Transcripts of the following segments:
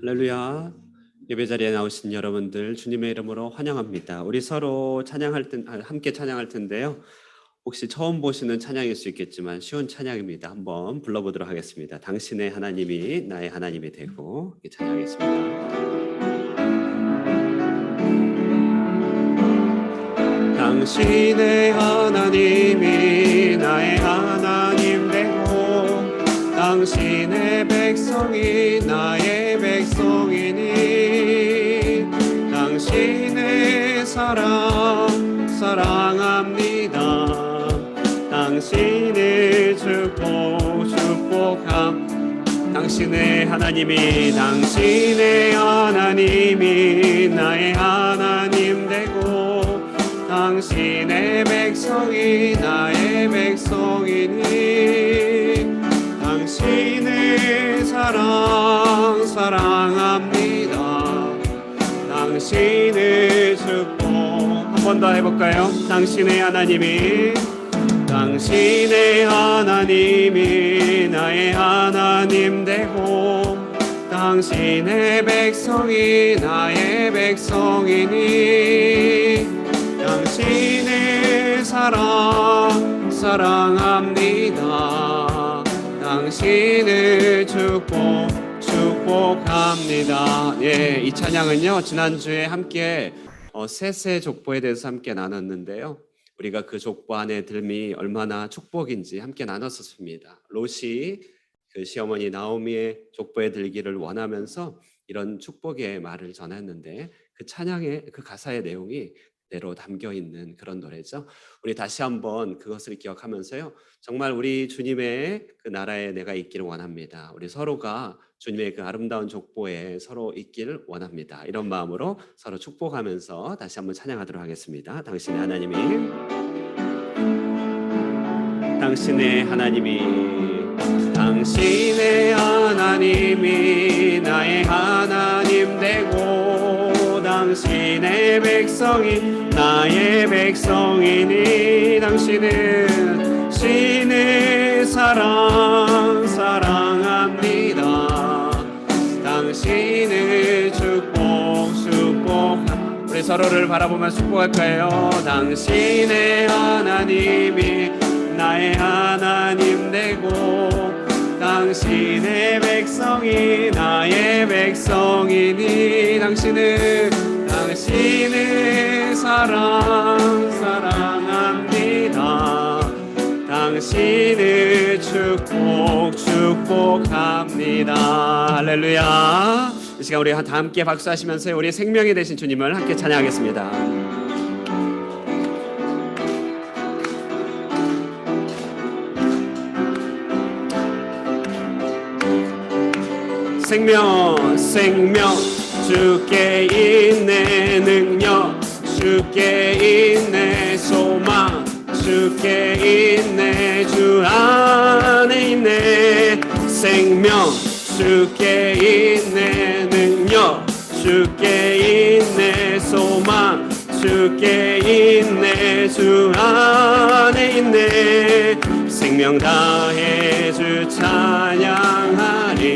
할렐루야. 예배 자리에 나오신 여러분들 주님의 이름으로 환영합니다. 우리 서로 함께 찬양할 텐데요. 혹시 처음 보시는 찬양일 수 있겠지만 쉬운 찬양입니다. 한번 불러보도록 하겠습니다. 당신의 하나님이 나의 하나님이 되고 찬양하겠습니다. 당신의 하나님이 나의 하나님 되고 당신의 백성이 나의 백성이니 당신의 사랑합니다. 당신의 축복함. 당신의 하나님이 나의 하나님 되고 당신의 백성이 나의 백성이니 당신의 사랑합니다. 당신의 축복. 한 번 더 해볼까요? 당신의 하나님이 나의 하나님 되고 당신의 백성이 나의 백성이니 당신의 사랑합니다. 당신의 축복합니다. 예, 이 찬양은요 지난주에 함께 셋의 족보에 대해서 함께 나눴는데요. 우리가 그 족보 안에 들미 얼마나 축복인지 함께 나눴었습니다. 롯이 그 시어머니 나오미의 족보에 들기를 원하면서 이런 축복의 말을 전했는데 그 찬양의 그 가사의 내용이 대로 담겨 있는 그런 노래죠. 우리 다시 한번 그것을 기억하면서요. 정말 우리 주님의 그 나라에 내가 있기를 원합니다. 우리 서로가 주님의 그 아름다운 족보에 서로 있기를 원합니다. 이런 마음으로 서로 축복하면서 다시 한번 찬양하도록 하겠습니다. 당신의 하나님이 나의 하나님 되고 당신의 백성이 나의 백성이니 당신은 신의 사랑합니다. 당신의 축복함. 우리 서로를 바라보며 축복할까요? 당신의 하나님이 나의 하나님 되고 당신의 백성이 나의 백성이니 당신의 사랑합니다. 당신의 축복합니다. 할렐루야. 이 시간 우리 다 함께 박수하시면서 우리 생명이 되신 주님을 함께 찬양하겠습니다. 생명 주께 있네 능력 주께 있네 소망 주께 있네 주 안에 있네 생명 주께 있네 능력 주께 있네 소망 주께 있네 주 안에 있네 생명 다해 주 찬양하리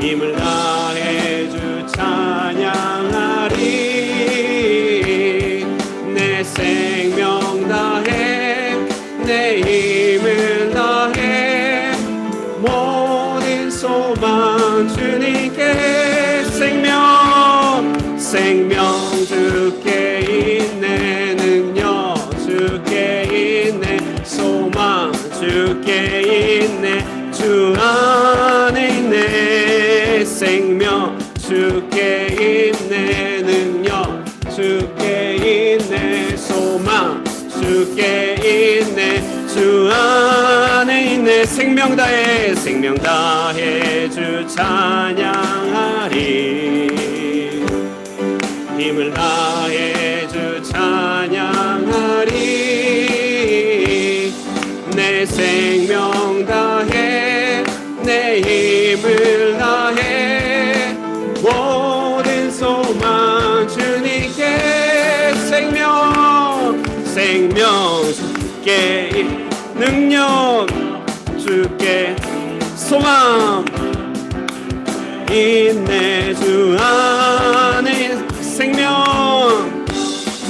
힘을 다해 주 찬양하리 내 생명 다해 내 힘을 다해 모든 소망 주님께 생명 주께 있네 능력 주께 있네 소망 주께 있네 주 안에 있네 생명 주께 있네 능력 주께 있네 소망 주께 있네 주 안에 있네 생명 다해 주 찬양하리 힘을 다해 주 찬양하리 내 생명 다해 내 힘을 다해 모든 소망 주님께 생명 주께 능력 주께 소망 있네. 주 안에 생명,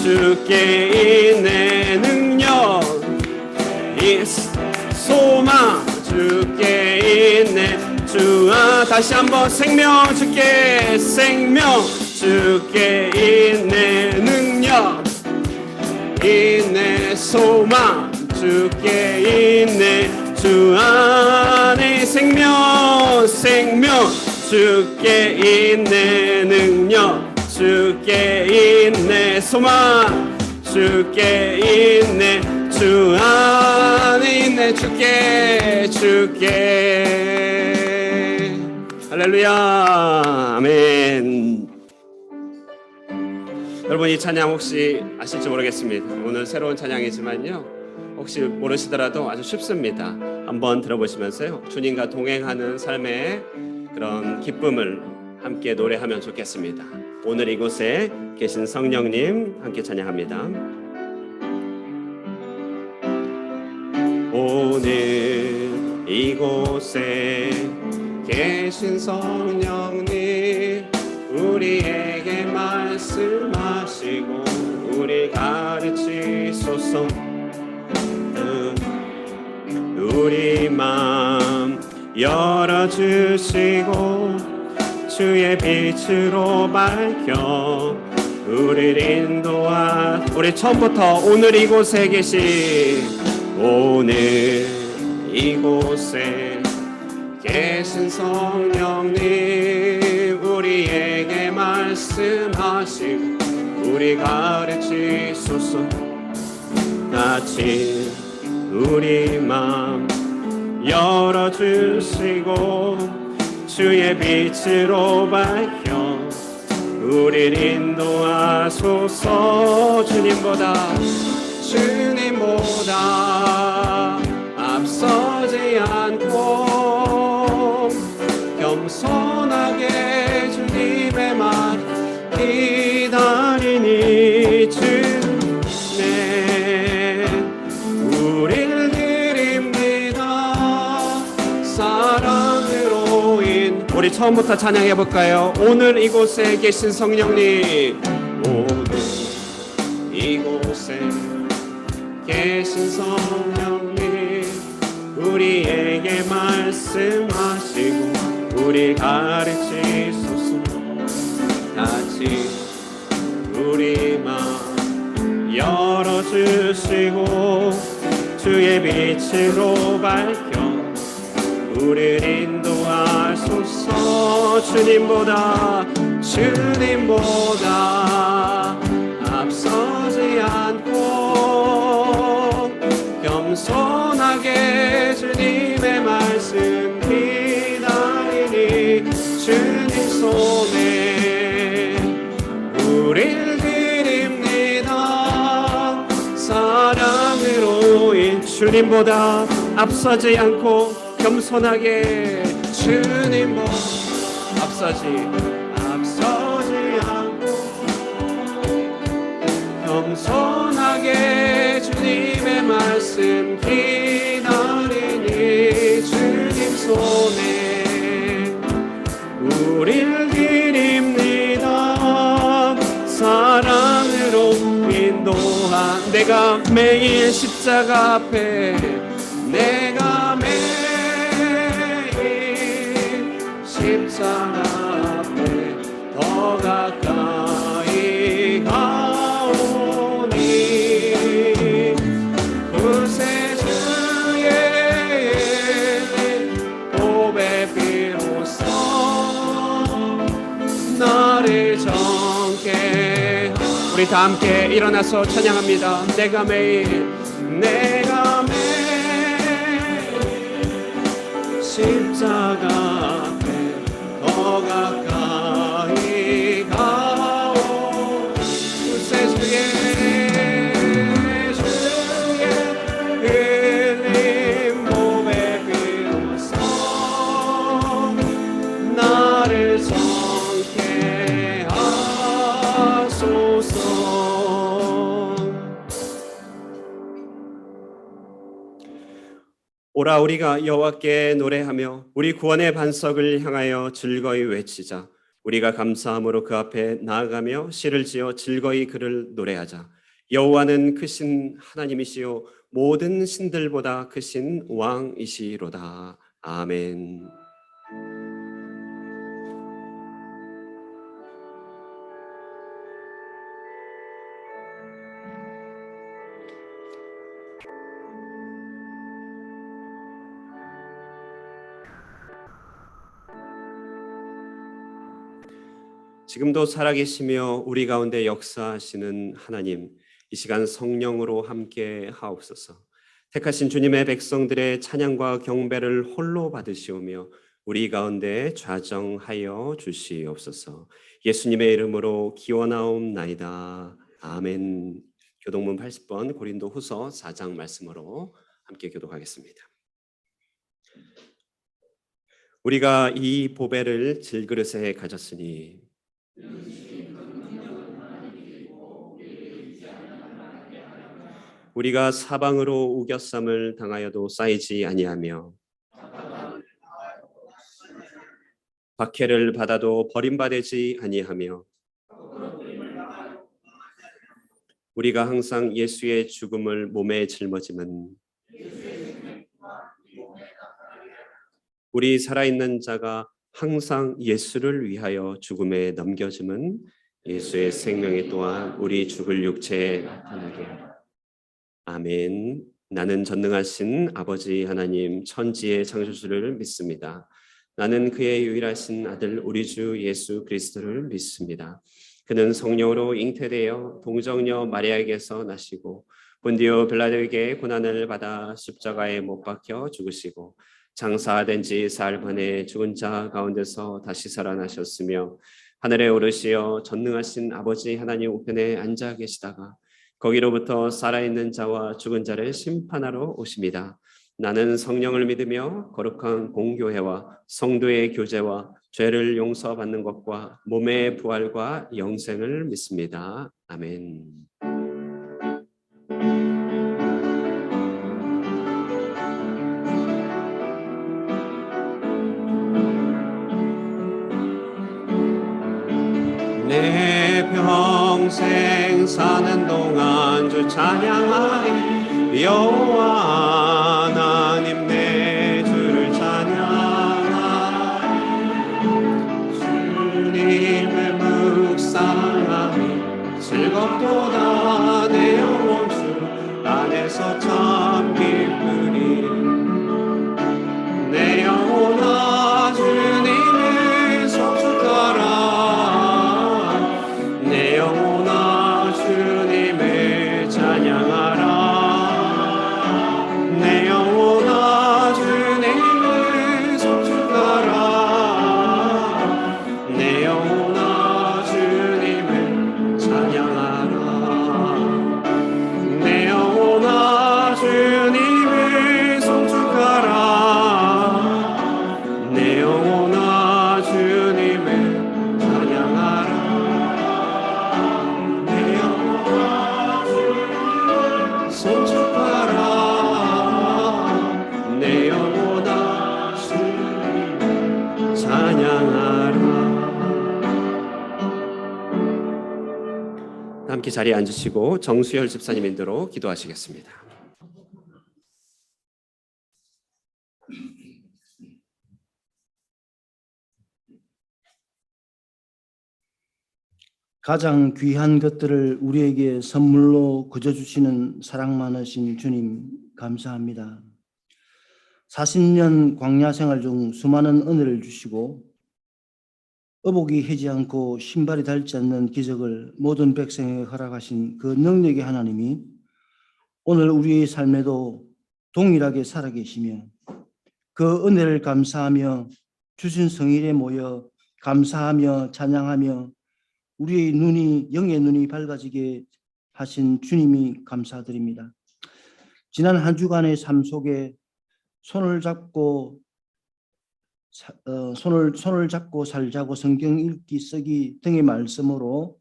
주께 있네. 능력, 이 소망, 주께 있네. 다시 한번 생명, 주께 생명, 주께 있네. 능력 있네. 소망, 주께 있네. 주 안에 생명, 생명, 주께 있네. 능력, 주께 있네. 소망, 주께 있네. 주 안에 있네. 주께 할렐루야. 아멘. 여러분, 이 찬양 혹시 아실지 모르겠습니다. 오늘 새로운 찬양이지만요, 혹시 모르시더라도 아주 쉽습니다. 한번 들어보시면서요, 주님과 동행하는 삶의 그런 기쁨을 함께 노래하면 좋겠습니다. 오늘 이곳에 계신 성령님 함께 찬양합니다. 오늘 이곳에 계신 성령님, 우리에게 말씀하시고 우리 가르치소서. 우리 마음 열어주시고 주의 빛으로 밝혀 우리를 인도하. 우리 처음부터 오늘 이곳에 계신, 오늘 이곳에 계신 성령님, 우리에게 말씀하시고 우리 가르치소서. 같이 우리 마음 열어주시고 주의 빛으로 밝혀 우리를 인도하소서. 주님보다 앞서지 않고 겸손하게 주님의 말 기다리니 주네 우릴 드립니다. 사랑으로 인. 우리 처음부터 찬양해 볼까요? 오늘 이곳에 계신 성령님, 오늘 이곳에 계신 성령님, 우리에게 말씀하시고 우리 가르치소서. 같이 우리 마음 열어주시고 주의 빛으로 밝혀 우리를 인도하소서. 주님보다 앞서지 않고 겸손하게 주님의 말씀 기다리니 주님 손에 우릴 드립니다. 사랑으로 인. 주님보다 앞서지 않고 겸손하게, 주님보다 앞서지 않고 겸손하게 주님의 말씀 기다리니 주님 손에 우릴 드립니다. 사랑으로 인도한. 내가 매일 십자가 앞에, 내가 매일 십자가 앞에 더 가까이 가오니 구세주의 보배 비로소 나를 정케. 우리 다 함께 일어나서 찬양합니다. 내가 매일 십자가 앞에 더 가까이 가오. 구세주의 흘린 몸에 비로소 나를 정케 하소서. 오라 우리가 여호와께 노래하며 우리 구원의 반석을 향하여 즐거이 외치자. 우리가 감사함으로 그 앞에 나아가며 시를 지어 즐거이 그를 노래하자. 여호와는 크신 하나님이시요 모든 신들보다 크신 왕이시로다. 아멘. 지금도 살아계시며 우리 가운데 역사하시는 하나님, 이 시간 성령으로 함께 하옵소서. 택하신 주님의 백성들의 찬양과 경배를 홀로 받으시오며 우리 가운데 좌정하여 주시옵소서. 예수님의 이름으로 기원하옵나이다. 아멘. 교동문 80번 고린도후서 4장 말씀으로 함께 교독하겠습니다. 우리가 이 보배를 질그릇에 가졌으니 우리가 사방으로 우겨쌈을 당하여도 쌓이지 아니하며 박해를 받아도 버림받지 아니하며 우리가 항상 예수의 죽음을 몸에 짊어짐은 우리 살아있는 자가 항상 예수를 위하여 죽음에 넘겨짐은 예수의 생명이 또한 우리 죽을 육체에 나타나게. 아멘. 나는 전능하신 아버지 하나님 천지의 창조주를 믿습니다. 나는 그의 유일하신 아들 우리 주 예수 그리스도를 믿습니다. 그는 성령으로 잉태되어 동정녀 마리아에게서 나시고 본디오 빌라도에게 고난을 받아 십자가에 못 박혀 죽으시고 장사된 지 사흘 만에 죽은 자 가운데서 다시 살아나셨으며 하늘에 오르시어 전능하신 아버지 하나님 우편에 앉아 계시다가 거기로부터 살아있는 자와 죽은 자를 심판하러 오십니다. 나는 성령을 믿으며 거룩한 공교회와 성도의 교제와 죄를 용서받는 것과 몸의 부활과 영생을 믿습니다. 아멘. 내 평생 사는 동안 주 찬양하리. 여호와 하나님 내 주를 찬양하리. 주님을 묵상하니 즐겁도다. 내 영혼 주 안에서 참 기쁘리. 내 영혼아 주님을 송축하라. 내 영혼아 주님을 찬양하라. 내 영혼아 주님을 송축하라. 내 영혼아 주님을 찬양하라. 내 영혼아 주님을 송축하라. 내 영혼아 주님을 찬양하라. 송축하라. 내 영혼아 주님을 찬양하라. 함께 자리에 앉으시고 정수열 집사님 인도로 기도하시겠습니다. 가장 귀한 것들을 우리에게 선물로 거저 주시는 사랑 많으신 주님 감사합니다. 40년 광야 생활 중 수많은 은혜를 주시고 어복이 해지 않고 신발이 닳지 않는 기적을 모든 백성에게 허락하신 그 능력의 하나님이 오늘 우리의 삶에도 동일하게 살아계시며 그 은혜를 감사하며 주신 성일에 모여 감사하며 찬양하며 우리의 눈이 영의 눈이 밝아지게 하신 주님이 감사드립니다. 지난 한 주간의 삶 속에 손을 잡고 살자고 성경 읽기 쓰기 등의 말씀으로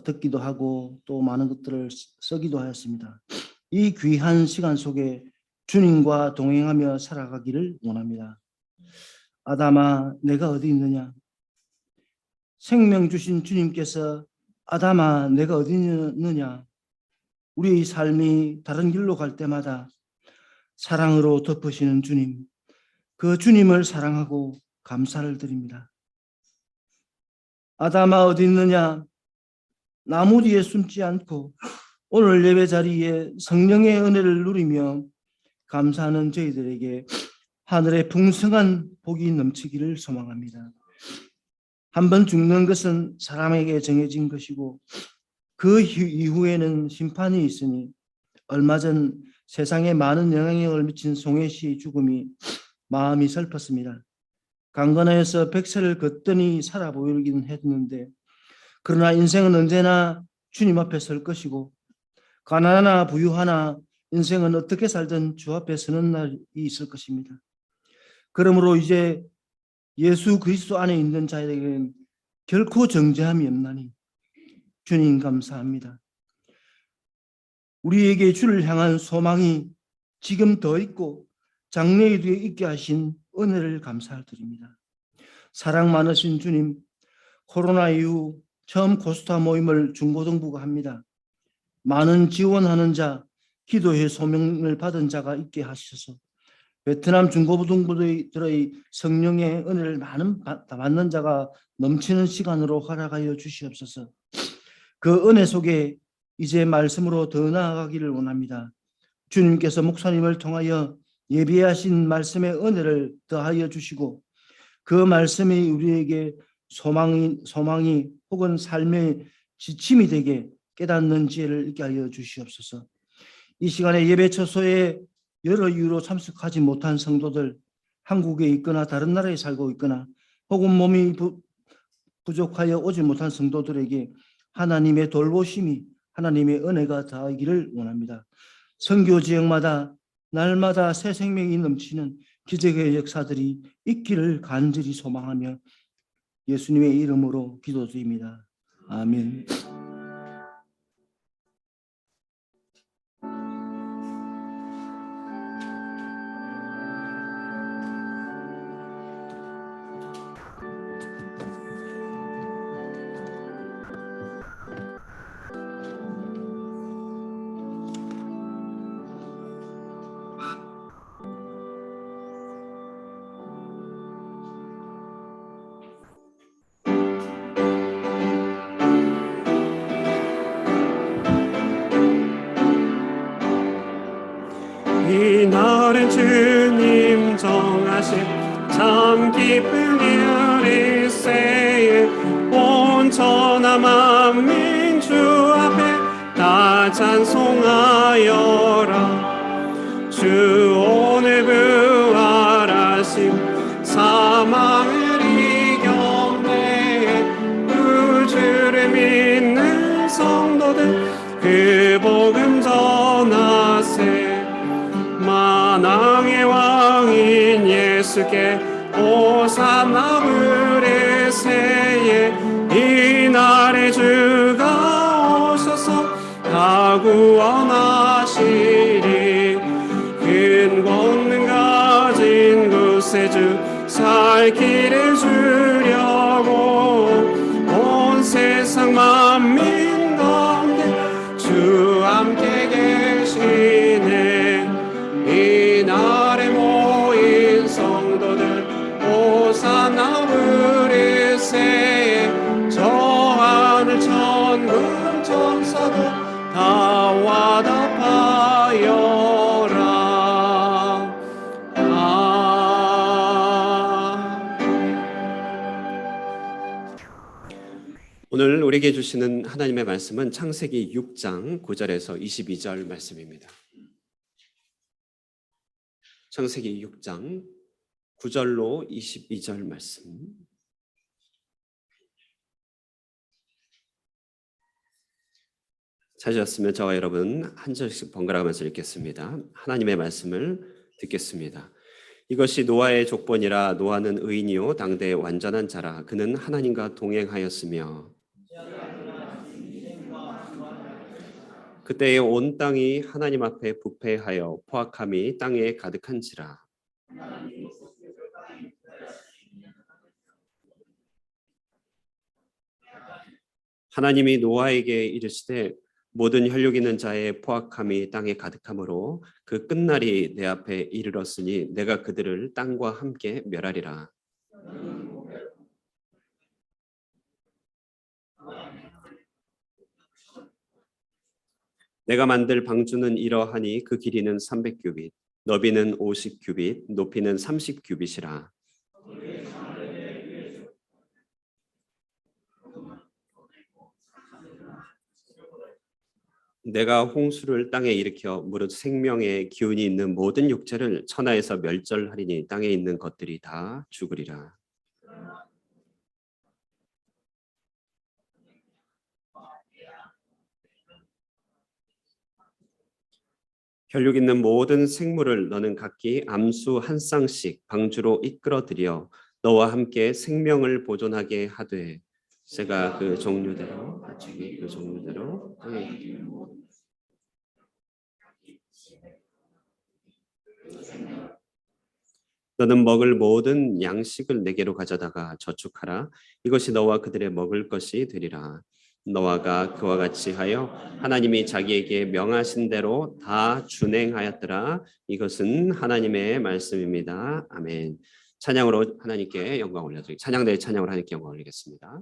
듣기도 하고 또 많은 것들을 쓰기도 하였습니다. 이 귀한 시간 속에 주님과 동행하며 살아가기를 원합니다. 아담아, 내가 어디 있느냐? 생명 주신 주님께서 아담아, 내가 어디 있느냐? 우리의 삶이 다른 길로 갈 때마다 사랑으로 덮으시는 주님, 그 주님을 사랑하고 감사를 드립니다. 아담아, 어디 있느냐? 나무 뒤에 숨지 않고 오늘 예배 자리에 성령의 은혜를 누리며 감사하는 저희들에게 하늘의 풍성한 복이 넘치기를 소망합니다. 한번 죽는 것은 사람에게 정해진 것이고 그 이후에는 심판이 있으니 얼마 전 세상에 많은 영향력을 미친 송혜 씨의 죽음이 마음이 슬펐습니다. 강건하여서 백세를 걷더니 살아 보이긴 했는데 그러나 인생은 언제나 주님 앞에 설 것이고 가난하나 부유하나 인생은 어떻게 살든 주 앞에 서는 날이 있을 것입니다. 그러므로 이제 예수 그리스도 안에 있는 자에게는 결코 정죄함이 없나니 주님 감사합니다. 우리에게 주를 향한 소망이 지금 더 있고 장래에도 있게 하신 은혜를 감사드립니다. 사랑 많으신 주님, 코로나 이후 처음 고스타 모임을 중고등부가 합니다. 많은 지원하는 자, 기도의 소명을 받은 자가 있게 하셔서 베트남 중고등부들의 성령의 은혜를 받는 자가 넘치는 시간으로 허락하여 주시옵소서. 그 은혜 속에 이제 말씀으로 더 나아가기를 원합니다. 주님께서 목사님을 통하여 예비하신 말씀의 은혜를 더하여 주시고 그 말씀이 우리에게 소망이 혹은 삶의 지침이 되게 깨닫는 지혜를 있게 하여 주시옵소서. 이 시간에 예배 처소에 여러 이유로 참석하지 못한 성도들, 한국에 있거나 다른 나라에 살고 있거나 혹은 몸이 부족하여 오지 못한 성도들에게 하나님의 돌보심이, 하나님의 은혜가 더하기를 원합니다. 선교 지역마다 날마다 새 생명이 넘치는 기적의 역사들이 있기를 간절히 소망하며 예수님의 이름으로 기도드립니다. 아멘. 이날은 주님 정하신 참 기쁜 일일세에 온 천하 만민 주 앞에 다 찬송하여라. 주 오늘 부활하심 사망을 이겨내 그 주를 믿는 성도들 그 복음 전하세. 만왕의 왕인 예수께 호산나 부르세에 이날에 주가 오셔서 다 구원하시리. 큰 권능 가진 곳에 주 살 길을 주려고 온 세상 만민 가운데 주 함께 계시네. 이날에 모인 성도들 호산나 부르세에 저 하늘 천군 천사도 다 와답하여라. 오늘 우리에게 주시는 하나님의 말씀은 창세기 6장 9절에서 22절 말씀입니다. 창세기 6장 9절로 22절 말씀. 찾으셨으면 저와 여러분 한 절씩 번갈아가면서 읽겠습니다. 하나님의 말씀을 듣겠습니다. 이것이 노아의 족본이라. 노아는 의인이요 당대의 완전한 자라. 그는 하나님과 동행하였으며 그때에 온 땅이 하나님 앞에 부패하여 포악함이 땅에 가득한지라. 하나님이 노아에게 이르시되 모든 혈육 있는 자의 포악함이 땅에 가득하므로 그 끝날이 내 앞에 이르렀으니 내가 그들을 땅과 함께 멸하리라. 내가 만들 방주는 이러하니 그 길이는 300규빗, 너비는 50규빗, 높이는 30규빗이라. 내가 홍수를 땅에 일으켜 무릇 생명의 기운이 있는 모든 육체를 천하에서 멸절하리니 땅에 있는 것들이 다 죽으리라. 혈육 있는 모든 생물을 너는 각기 암수 한 쌍씩 방주로 이끌어들여 너와 함께 생명을 보존하게 하되 새가 그 종류대로 가축이 그 종류대로 너는 먹을 모든 양식을 내게로 가져다가 저축하라. 이것이 너와 그들의 먹을 것이 되리라. 노아가 그와 같이 하여 하나님이 자기에게 명하신 대로 다 준행하였더라. 이것은 하나님의 말씀입니다. 아멘. 찬양으로 하나님께 영광 올려드리겠습니다. 찬양대의 찬양으로 하나님께 영광 올리겠습니다.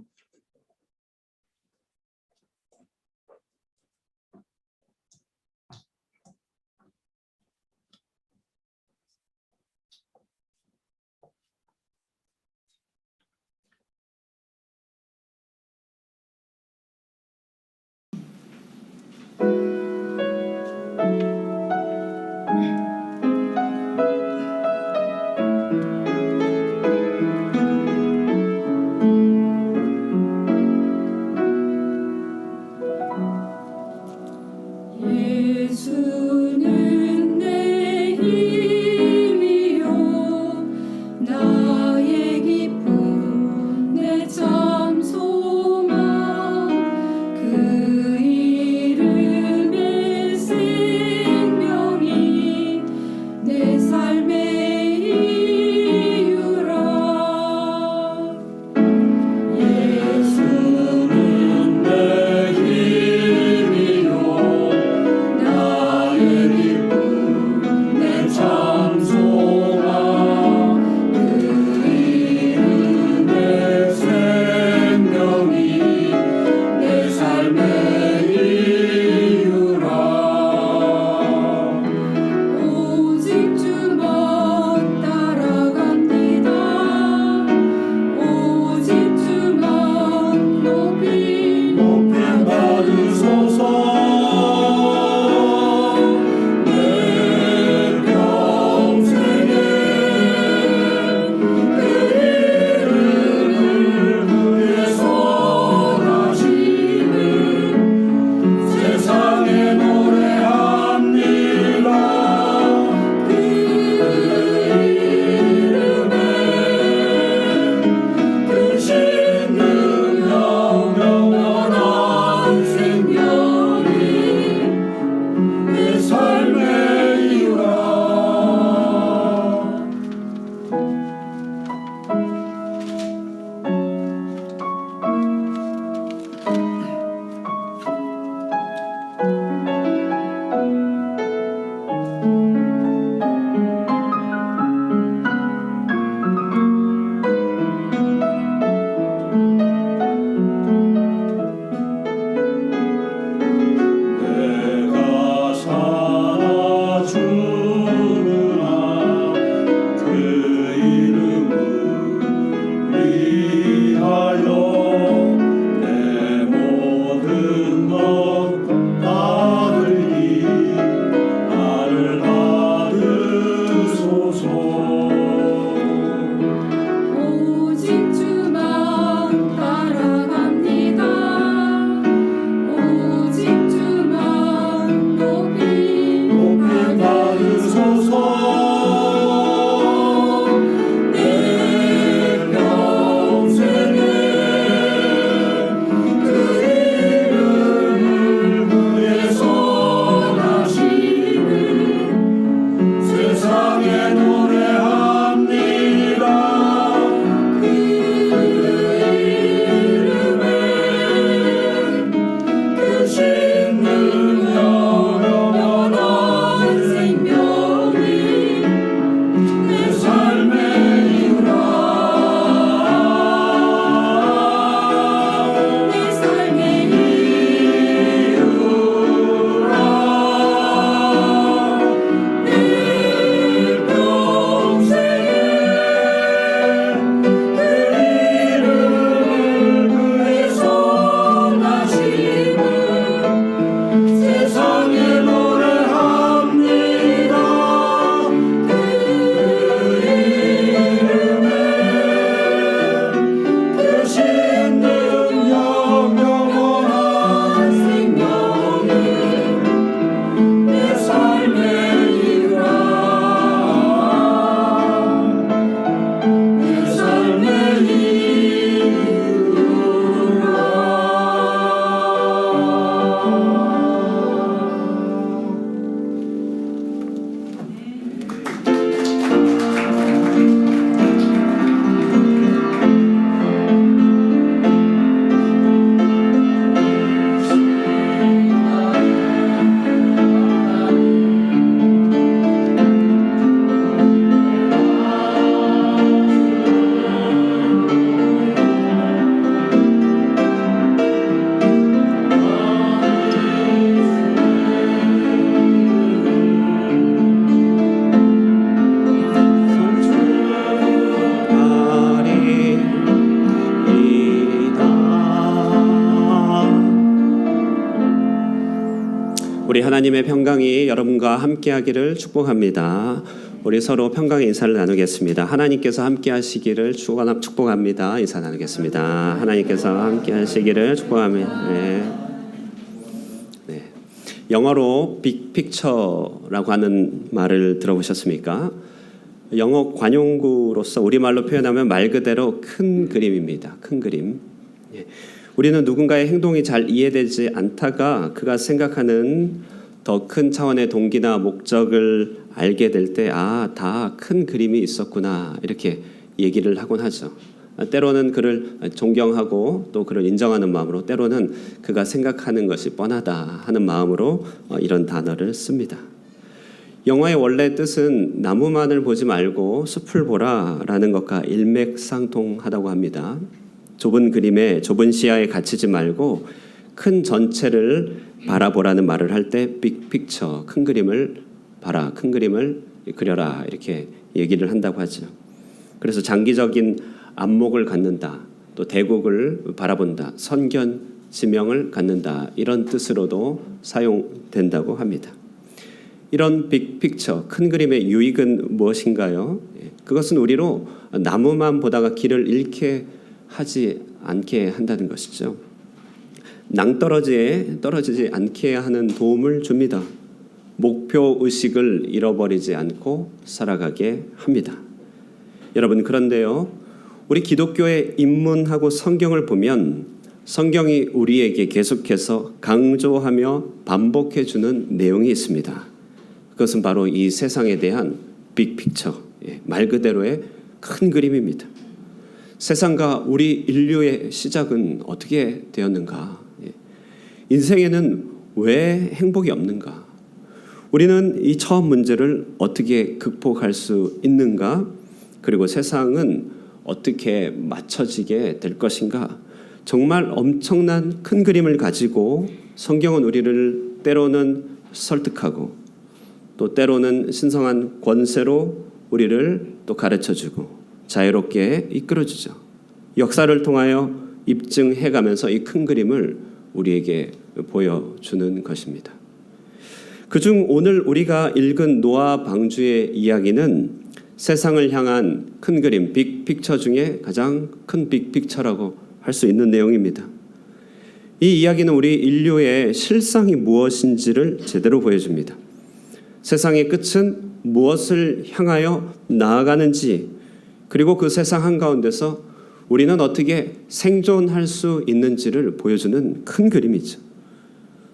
우리 하나님의 평강이 여러분과 함께하기를 축복합니다. 우리 서로 평강의 인사를 나누겠습니다. 하나님께서 함께하시기를 축복합니다. 인사 나누겠습니다. 하나님께서 함께하시기를 축복합니다. 네. 영어로 빅픽처라고 하는 말을 들어보셨습니까? 영어 관용구로서 우리말로 표현하면 말 그대로 큰 그림입니다. 큰 그림. 우리는 누군가의 행동이 잘 이해되지 않다가 그가 생각하는 더 큰 차원의 동기나 목적을 알게 될 때 다 큰 그림이 있었구나 이렇게 얘기를 하곤 하죠. 때로는 그를 존경하고 또 그를 인정하는 마음으로, 때로는 그가 생각하는 것이 뻔하다 하는 마음으로 이런 단어를 씁니다. 영어의 원래 뜻은 나무만을 보지 말고 숲을 보라라는 것과 일맥상통하다고 합니다. 좁은 그림에 좁은 시야에 갇히지 말고 큰 전체를 바라보라는 말을 할 때 빅픽처, 큰 그림을 봐라, 큰 그림을 그려라 이렇게 얘기를 한다고 하죠. 그래서 장기적인 안목을 갖는다, 또 대국을 바라본다, 선견 지명을 갖는다 이런 뜻으로도 사용된다고 합니다. 이런 빅픽처, 큰 그림의 유익은 무엇인가요? 그것은 우리로 나무만 보다가 길을 잃게 하지 않게 한다는 것이죠. 낭떠러지에 떨어지지 않게 하는 도움을 줍니다. 목표 의식을 잃어버리지 않고 살아가게 합니다. 여러분, 그런데요, 우리 기독교의 입문하고 성경을 보면 성경이 우리에게 계속해서 강조하며 반복해 주는 내용이 있습니다. 그것은 바로 이 세상에 대한 빅픽처, 말 그대로의 큰 그림입니다. 세상과 우리 인류의 시작은 어떻게 되었는가? 인생에는 왜 행복이 없는가? 우리는 이 처음 문제를 어떻게 극복할 수 있는가? 그리고 세상은 어떻게 맞춰지게 될 것인가? 정말 엄청난 큰 그림을 가지고 성경은 우리를 때로는 설득하고 또 때로는 신성한 권세로 우리를 또 가르쳐주고 자유롭게 이끌어주죠. 역사를 통하여 입증해가면서 이 큰 그림을 우리에게 보여주는 것입니다. 그중 오늘 우리가 읽은 노아 방주의 이야기는 세상을 향한 큰 그림, 빅픽처 중에 가장 큰 빅픽처라고 할 수 있는 내용입니다. 이 이야기는 우리 인류의 실상이 무엇인지를 제대로 보여줍니다. 세상의 끝은 무엇을 향하여 나아가는지, 그리고 그 세상 한가운데서 우리는 어떻게 생존할 수 있는지를 보여주는 큰 그림이죠.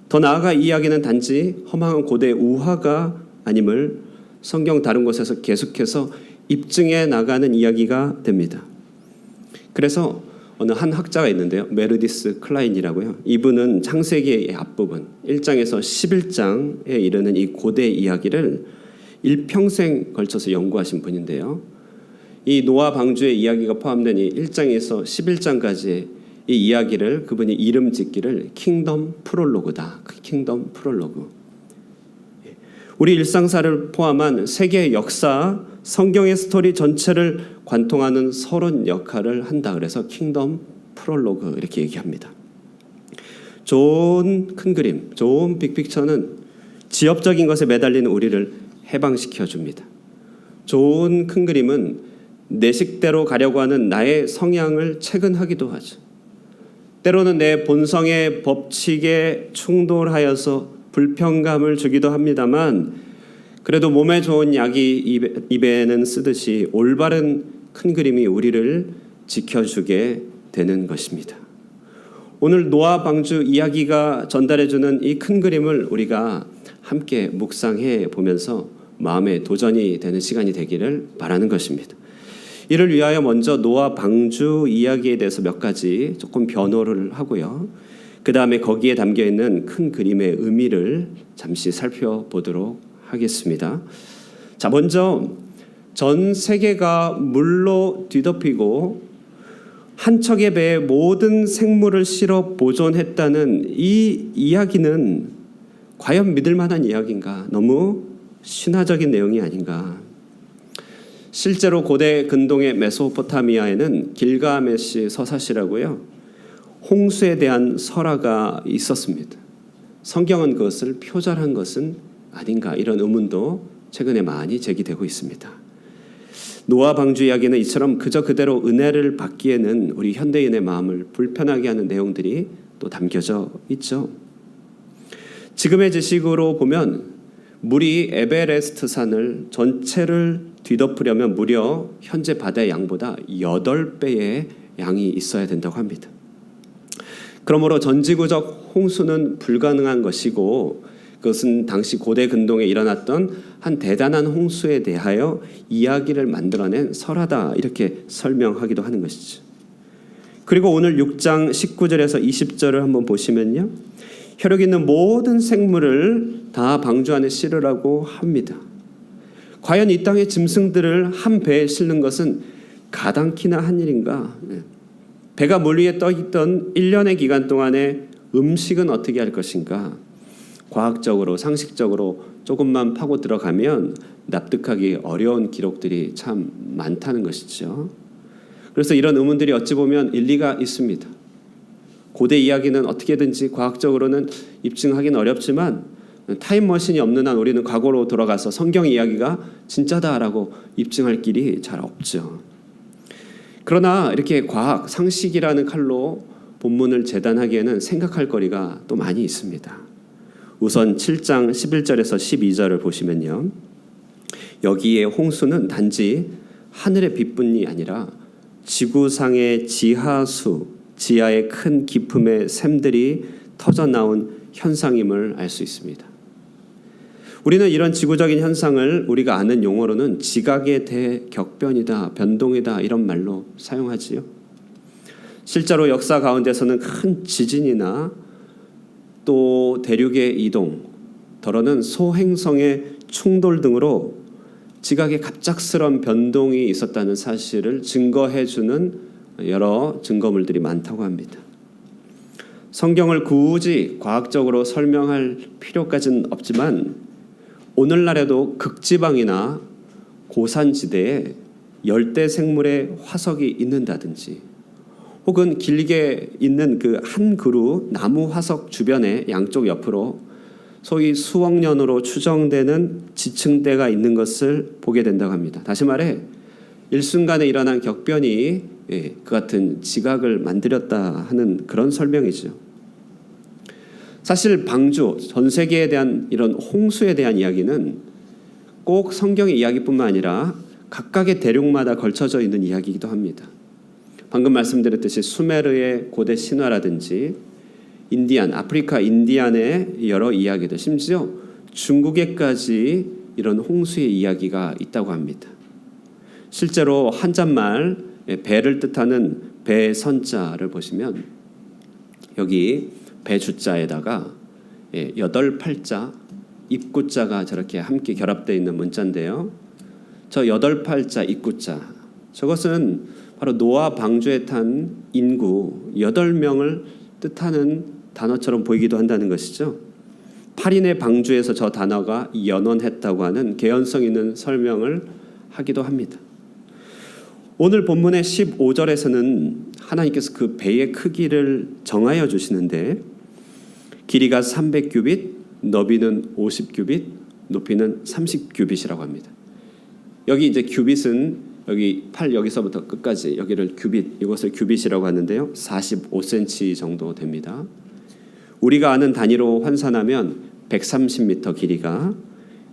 더 나아가 이 이야기는 단지 허망한 고대 우화가 아님을 성경 다른 곳에서 계속해서 입증해 나가는 이야기가 됩니다. 그래서 어느 한 학자가 있는데요, 메르디스 클라인이라고요. 이분은 창세기의 앞부분 1장에서 11장에 이르는 이 고대 이야기를 일평생 걸쳐서 연구하신 분인데요. 이 노아 방주의 이야기가 포함된 이 1장에서 11장까지의 이 이야기를 그분이 이름 짓기를 킹덤 프롤로그다. 킹덤 프롤로그. 우리 일상사를 포함한 세계의 역사, 성경의 스토리 전체를 관통하는 서론 역할을 한다. 그래서 킹덤 프롤로그 이렇게 얘기합니다. 좋은 큰 그림, 좋은 빅픽처는 지엽적인 것에 매달리는 우리를 해방시켜 줍니다. 좋은 큰 그림은 내 식대로 가려고 하는 나의 성향을 체근하기도 하죠. 때로는 내 본성의 법칙에 충돌하여서 불편감을 주기도 합니다만, 그래도 몸에 좋은 약이 입에는 쓰듯이 올바른 큰 그림이 우리를 지켜주게 되는 것입니다. 오늘 노아 방주 이야기가 전달해주는 이 큰 그림을 우리가 함께 묵상해 보면서 마음의 도전이 되는 시간이 되기를 바라는 것입니다. 이를 위하여 먼저 노아 방주 이야기에 대해서 몇 가지 조금 변호를 하고요. 그 다음에 거기에 담겨있는 큰 그림의 의미를 잠시 살펴보도록 하겠습니다. 자, 먼저 전 세계가 물로 뒤덮이고 한 척의 배에 모든 생물을 실어 보존했다는 이 이야기는 과연 믿을 만한 이야기인가? 너무 신화적인 내용이 아닌가? 실제로 고대 근동의 메소포타미아에는 길가메시 서사시라고요, 홍수에 대한 설화가 있었습니다. 성경은 그것을 표절한 것은 아닌가, 이런 의문도 최근에 많이 제기되고 있습니다. 노아 방주 이야기는 이처럼 그저 그대로 은혜를 받기에는 우리 현대인의 마음을 불편하게 하는 내용들이 또 담겨져 있죠. 지금의 지식으로 보면 물이 에베레스트 산을 전체를 뒤덮으려면 무려 현재 바다의 양보다 8배의 양이 있어야 된다고 합니다. 그러므로 전지구적 홍수는 불가능한 것이고, 그것은 당시 고대 근동에 일어났던 한 대단한 홍수에 대하여 이야기를 만들어낸 설화다, 이렇게 설명하기도 하는 것이죠. 그리고 오늘 6장 19절에서 20절을 한번 보시면요, 혈육 있는 모든 생물을 다 방주 안에 실으라고 합니다. 과연 이 땅의 짐승들을 한 배에 실는 것은 가당키나 한 일인가? 배가 물 위에 떠 있던 1년의 기간 동안에 음식은 어떻게 할 것인가? 과학적으로, 상식적으로 조금만 파고 들어가면 납득하기 어려운 기록들이 참 많다는 것이죠. 그래서 이런 의문들이 어찌 보면 일리가 있습니다. 고대 이야기는 어떻게든지 과학적으로는 입증하기는 어렵지만 타임머신이 없는 한 우리는 과거로 돌아가서 성경 이야기가 진짜다라고 입증할 길이 잘 없죠. 그러나 이렇게 과학, 상식이라는 칼로 본문을 재단하기에는 생각할 거리가 또 많이 있습니다. 우선 7장 11절에서 12절을 보시면요, 여기에 홍수는 단지 하늘의 빛뿐이 아니라 지구상의 지하의 큰 깊음의 샘들이 터져나온 현상임을 알 수 있습니다. 우리는 이런 지구적인 현상을 우리가 아는 용어로는 지각의 대격변이다, 변동이다, 이런 말로 사용하지요. 실제로 역사 가운데서는 큰 지진이나 또 대륙의 이동, 더러는 소행성의 충돌 등으로 지각의 갑작스러운 변동이 있었다는 사실을 증거해주는 여러 증거물들이 많다고 합니다. 성경을 굳이 과학적으로 설명할 필요까지는 없지만 오늘날에도 극지방이나 고산지대에 열대 생물의 화석이 있는다든지, 혹은 길게 있는 그 한 그루 나무 화석 주변에 양쪽 옆으로 소위 수억 년으로 추정되는 지층대가 있는 것을 보게 된다고 합니다. 다시 말해 일순간에 일어난 격변이 그 같은 지각을 만들었다 하는 그런 설명이죠. 사실 방주, 전 세계에 대한 이런 홍수에 대한 이야기는 꼭 성경의 이야기뿐만 아니라 각각의 대륙마다 걸쳐져 있는 이야기이기도 합니다. 방금 말씀드렸듯이 수메르의 고대 신화라든지 아프리카 인디안의 여러 이야기들, 심지어 중국에까지 이런 홍수의 이야기가 있다고 합니다. 실제로 한자말 배를 뜻하는 배선자를 보시면 여기 배주자에다가 8팔자 입구자가 저렇게 함께 결합되어 있는 문자인데요. 저 8팔자 입구자, 저것은 바로 노아 방주에 탄 인구 8명을 뜻하는 단어처럼 보이기도 한다는 것이죠. 8인의 방주에서 저 단어가 연원했다고 하는 개연성 있는 설명을 하기도 합니다. 오늘 본문의 15절에서는 하나님께서 그 배의 크기를 정하여 주시는데, 길이가 300규빗, 너비는 50규빗, 높이는 30규빗이라고 합니다. 여기 이제 규빗은 여기 팔 여기서부터 끝까지 여기를 규빗, 이것을 규빗이라고 하는데요, 45cm 정도 됩니다. 우리가 아는 단위로 환산하면 130m 길이가,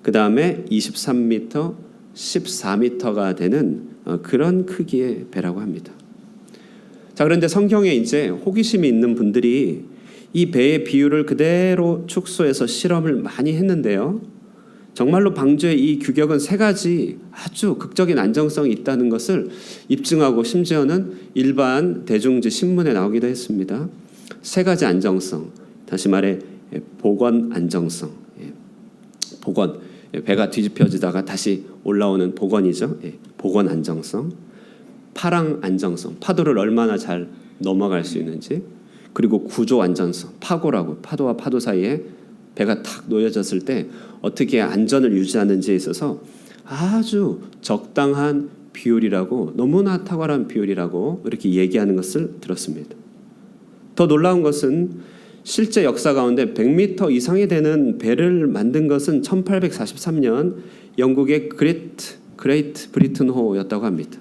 그 다음에 23m, 14m가 되는 그런 크기의 배라고 합니다. 자, 그런데 성경에 이제 호기심이 있는 분들이 이 배의 비율을 그대로 축소해서 실험을 많이 했는데요, 정말로 방주의 이 규격은 3가지 아주 극적인 안정성이 있다는 것을 입증하고, 심지어는 일반 대중지 신문에 나오기도 했습니다. 3가지 안정성, 다시 말해 복원 안정성, 복원, 배가 뒤집혀지다가 다시 올라오는 복원이죠. 복원 안정성, 파랑 안정성, 파도를 얼마나 잘 넘어갈 수 있는지, 그리고 구조 안정성, 파고라고, 파도와 파도 사이에 배가 탁 놓여졌을 때 어떻게 안전을 유지하는지에 있어서 아주 적당한 비율이라고, 너무나 탁월한 비율이라고 이렇게 얘기하는 것을 들었습니다. 더 놀라운 것은 실제 역사 가운데 100m 이상이 되는 배를 만든 것은 1843년 영국의 그레이트 브리튼호였다고 합니다.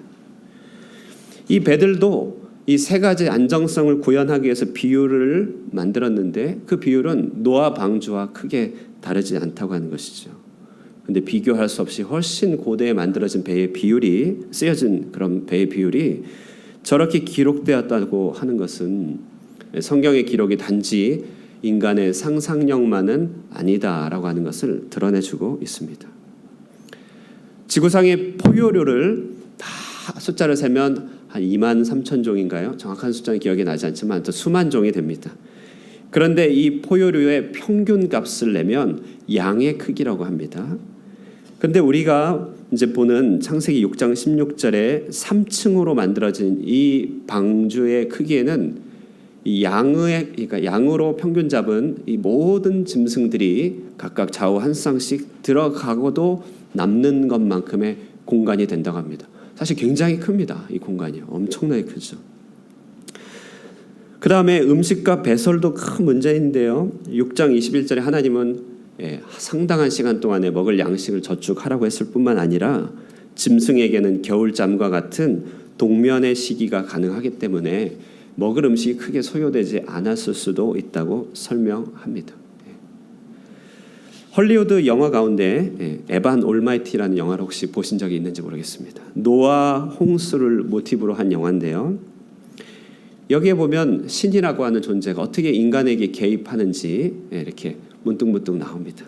이 배들도 이 세 가지 안정성을 구현하기 위해서 비율을 만들었는데 그 비율은 노아 방주와 크게 다르지 않다고 하는 것이죠. 근데 비교할 수 없이 훨씬 고대에 만들어진 배의 비율이 쓰여진 그런 배의 비율이 저렇게 기록되었다고 하는 것은 성경의 기록이 단지 인간의 상상력만은 아니다라고 하는 것을 드러내주고 있습니다. 지구상의 포유류를 다 숫자를 세면 한 23,000종인가요? 정확한 숫자는 기억이 나지 않지만 또 수만 종이 됩니다. 그런데 이 포유류의 평균 값을 내면 양의 크기라고 합니다. 그런데 우리가 이제 보는 창세기 6장 16절에 3층으로 만들어진 이 방주의 크기에는 이 그러니까 양으로 평균 잡은 이 모든 짐승들이 각각 좌우 한 쌍씩 들어가고도 남는 것만큼의 공간이 된다고 합니다. 사실 굉장히 큽니다. 이 공간이 엄청나게 크죠. 그 다음에 음식과 배설도 큰 문제인데요. 6장 21절에 하나님은 상당한 시간 동안에 먹을 양식을 저축하라고 했을 뿐만 아니라 짐승에게는 겨울잠과 같은 동면의 시기가 가능하기 때문에 먹을 음식이 크게 소요되지 않았을 수도 있다고 설명합니다. 헐리우드 영화 가운데 에반 올마이티라는 영화를 혹시 보신 적이 있는지 모르겠습니다. 노아 홍수를 모티브로 한 영화인데요. 여기에 보면 신이라고 하는 존재가 어떻게 인간에게 개입하는지 이렇게 문득문득 나옵니다.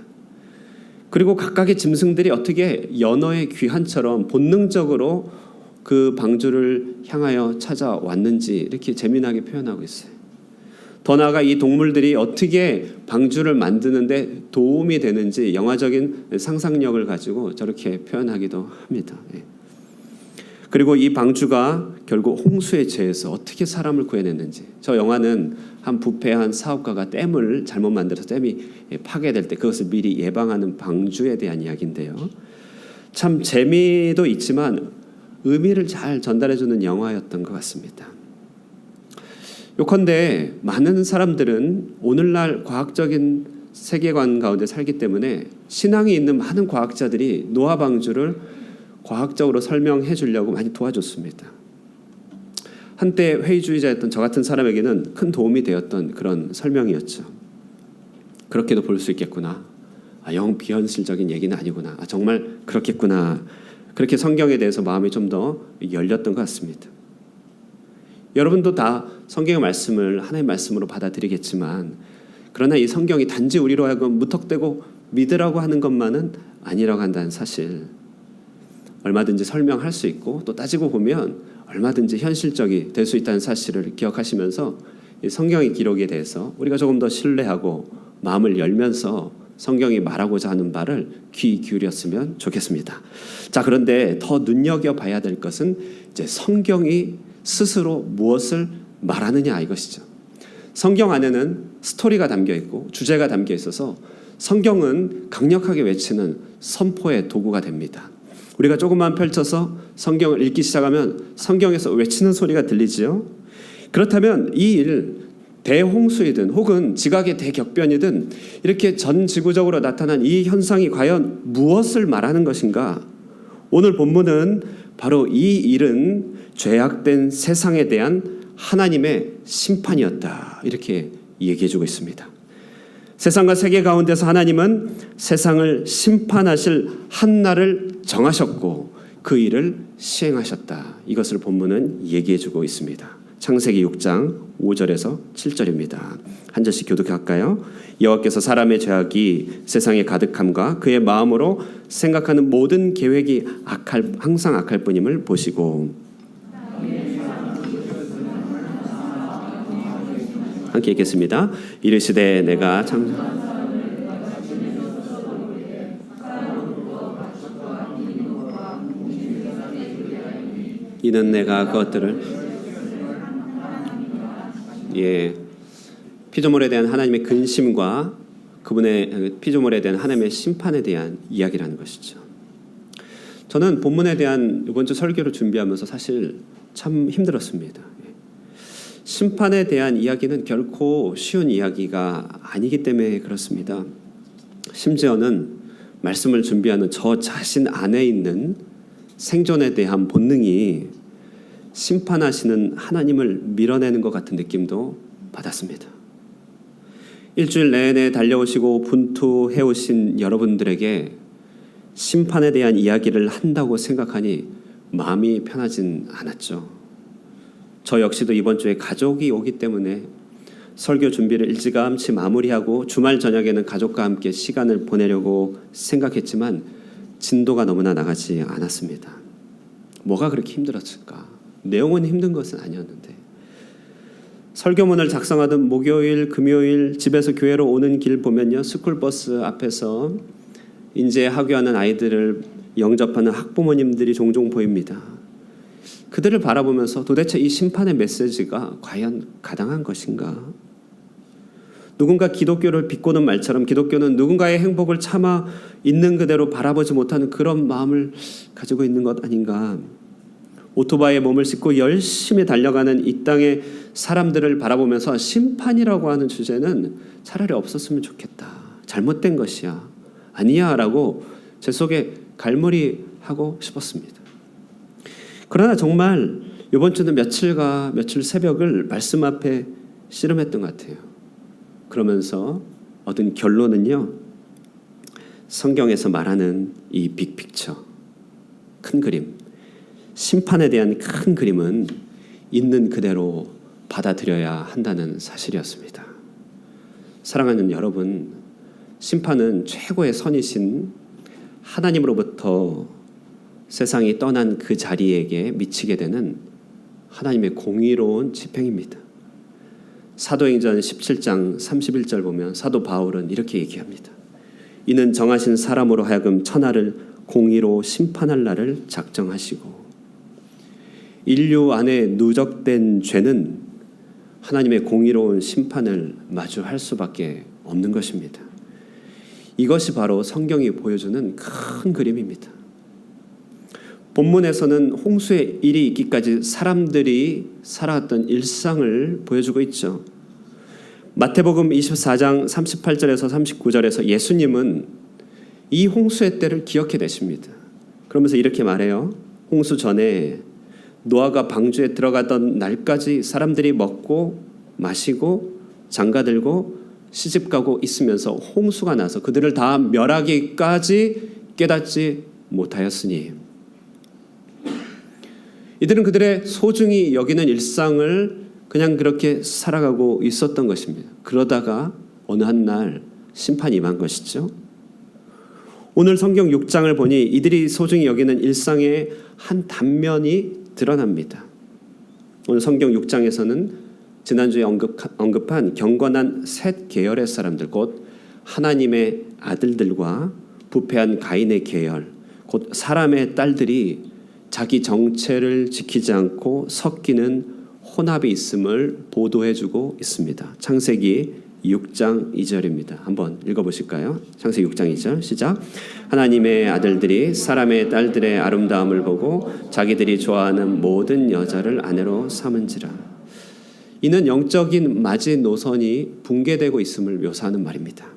그리고 각각의 짐승들이 어떻게 연어의 귀환처럼 본능적으로 그 방주를 향하여 찾아왔는지 이렇게 재미나게 표현하고 있어요. 더 나아가 이 동물들이 어떻게 방주를 만드는데 도움이 되는지 영화적인 상상력을 가지고 저렇게 표현하기도 합니다. 그리고 이 방주가 결국 홍수에 취해서 어떻게 사람을 구해냈는지, 저 영화는 한 부패한 사업가가 댐을 잘못 만들어서 댐이 파괴될 때 그것을 미리 예방하는 방주에 대한 이야기인데요. 참 재미도 있지만 의미를 잘 전달해주는 영화였던 것 같습니다. 요컨대 많은 사람들은 오늘날 과학적인 세계관 가운데 살기 때문에 신앙이 있는 많은 과학자들이 노아 방주를 과학적으로 설명해 주려고 많이 도와줬습니다. 한때 회의주의자였던 저 같은 사람에게는 큰 도움이 되었던 그런 설명이었죠. 그렇게도 볼 수 있겠구나. 영 비현실적인 얘기는 아니구나. 정말 그렇겠구나. 그렇게 성경에 대해서 마음이 좀 더 열렸던 것 같습니다. 여러분도 다 성경의 말씀을 하나님의 말씀으로 받아들이겠지만 그러나 이 성경이 단지 우리로 하여금 무턱대고 믿으라고 하는 것만은 아니라고 한다는 사실, 얼마든지 설명할 수 있고 또 따지고 보면 얼마든지 현실적이 될 수 있다는 사실을 기억하시면서 이 성경의 기록에 대해서 우리가 조금 더 신뢰하고 마음을 열면서 성경이 말하고자 하는 바를 귀 기울였으면 좋겠습니다. 자, 그런데 더 눈여겨봐야 될 것은 이제 성경이 스스로 무엇을 말하느냐 이것이죠. 성경 안에는 스토리가 담겨 있고 주제가 담겨 있어서 성경은 강력하게 외치는 선포의 도구가 됩니다. 우리가 조금만 펼쳐서 성경을 읽기 시작하면 성경에서 외치는 소리가 들리지요. 그렇다면 이 일, 대홍수이든 혹은 지각의 대격변이든 이렇게 전 지구적으로 나타난 이 현상이 과연 무엇을 말하는 것인가? 오늘 본문은 바로 이 일은 죄악된 세상에 대한 하나님의 심판이었다, 이렇게 얘기해주고 있습니다. 세상과 세계 가운데서 하나님은 세상을 심판하실 한 날을 정하셨고 그 일을 시행하셨다. 이것을 본문은 얘기해주고 있습니다. 창세기 6장 5절에서 7절입니다. 한 절씩 교독할까요? 여호와께서 사람의 죄악이 세상에 가득함과 그의 마음으로 생각하는 모든 계획이 항상 악할 뿐임을 보시고, 함께 읽겠습니다. 이르시되 내가 이는 내가 그것들을 피조물에 대한 하나님의 근심과 그분의 피조물에 대한 하나님의 심판에 대한 이야기라는 것이죠. 저는 본문에 대한 이번 주 설교를 준비하면서 사실 참 힘들었습니다. 심판에 대한 이야기는 결코 쉬운 이야기가 아니기 때문에 그렇습니다. 심지어는 말씀을 준비하는 저 자신 안에 있는 생존에 대한 본능이 심판하시는 하나님을 밀어내는 것 같은 느낌도 받았습니다. 일주일 내내 달려오시고 분투해오신 여러분들에게 심판에 대한 이야기를 한다고 생각하니 마음이 편하진 않았죠. 저 역시도 이번 주에 가족이 오기 때문에 설교 준비를 일찌감치 마무리하고 주말 저녁에는 가족과 함께 시간을 보내려고 생각했지만 진도가 너무나 나가지 않았습니다. 뭐가 그렇게 힘들었을까? 내용은 힘든 것은 아니었는데 설교문을 작성하던 목요일, 금요일 집에서 교회로 오는 길 보면요, 스쿨버스 앞에서 인제 하교하는 아이들을 영접하는 학부모님들이 종종 보입니다. 그들을 바라보면서 도대체 이 심판의 메시지가 과연 가당한 것인가? 누군가 기독교를 비꼬는 말처럼 기독교는 누군가의 행복을 차마 있는 그대로 바라보지 못하는 그런 마음을 가지고 있는 것 아닌가? 오토바이에 몸을 싣고 열심히 달려가는 이 땅의 사람들을 바라보면서 심판이라고 하는 주제는 차라리 없었으면 좋겠다. 잘못된 것이야. 아니야 라고 제 속에 갈무리하고 싶었습니다. 그러나 정말 이번 주는 며칠 새벽을 말씀 앞에 씨름했던 것 같아요. 그러면서 얻은 결론은요, 성경에서 말하는 이 빅픽처, 큰 그림, 심판에 대한 큰 그림은 있는 그대로 받아들여야 한다는 사실이었습니다. 사랑하는 여러분, 심판은 최고의 선이신 하나님으로부터 세상이 떠난 그 자리에게 미치게 되는 하나님의 공의로운 집행입니다. 사도행전 17장 31절 보면 사도 바울은 이렇게 얘기합니다. 이는 정하신 사람으로 하여금 천하를 공의로 심판할 날을 작정하시고, 인류 안에 누적된 죄는 하나님의 공의로운 심판을 마주할 수밖에 없는 것입니다. 이것이 바로 성경이 보여주는 큰 그림입니다. 본문에서는 홍수의 일이 있기까지 사람들이 살아왔던 일상을 보여주고 있죠. 마태복음 24장 38절에서 39절에서 예수님은 이 홍수의 때를 기억해 내십니다. 그러면서 이렇게 말해요. 홍수 전에 노아가 방주에 들어가던 날까지 사람들이 먹고 마시고 장가들고 시집가고 있으면서 홍수가 나서 그들을 다 멸하기까지 깨닫지 못하였으니, 이들은 그들의 소중히 여기는 일상을 그냥 그렇게 살아가고 있었던 것입니다. 그러다가 어느 한 날 심판이 임한 것이죠. 오늘 성경 6장을 보니 이들이 소중히 여기는 일상의 한 단면이 드러납니다. 오늘 성경 6장에서는 지난주에 언급한 경건한 셋 계열의 사람들, 곧 하나님의 아들들과 부패한 가인의 계열, 곧 사람의 딸들이 자기 정체를 지키지 않고 섞이는 혼합이 있음을 보도해주고 있습니다. 창세기 6장 2절입니다. 한번 읽어보실까요? 창세기 6장 2절 시작. 하나님의 아들들이 사람의 딸들의 아름다움을 보고 자기들이 좋아하는 모든 여자를 아내로 삼은지라. 이는 영적인 마지노선이 붕괴되고 있음을 묘사하는 말입니다.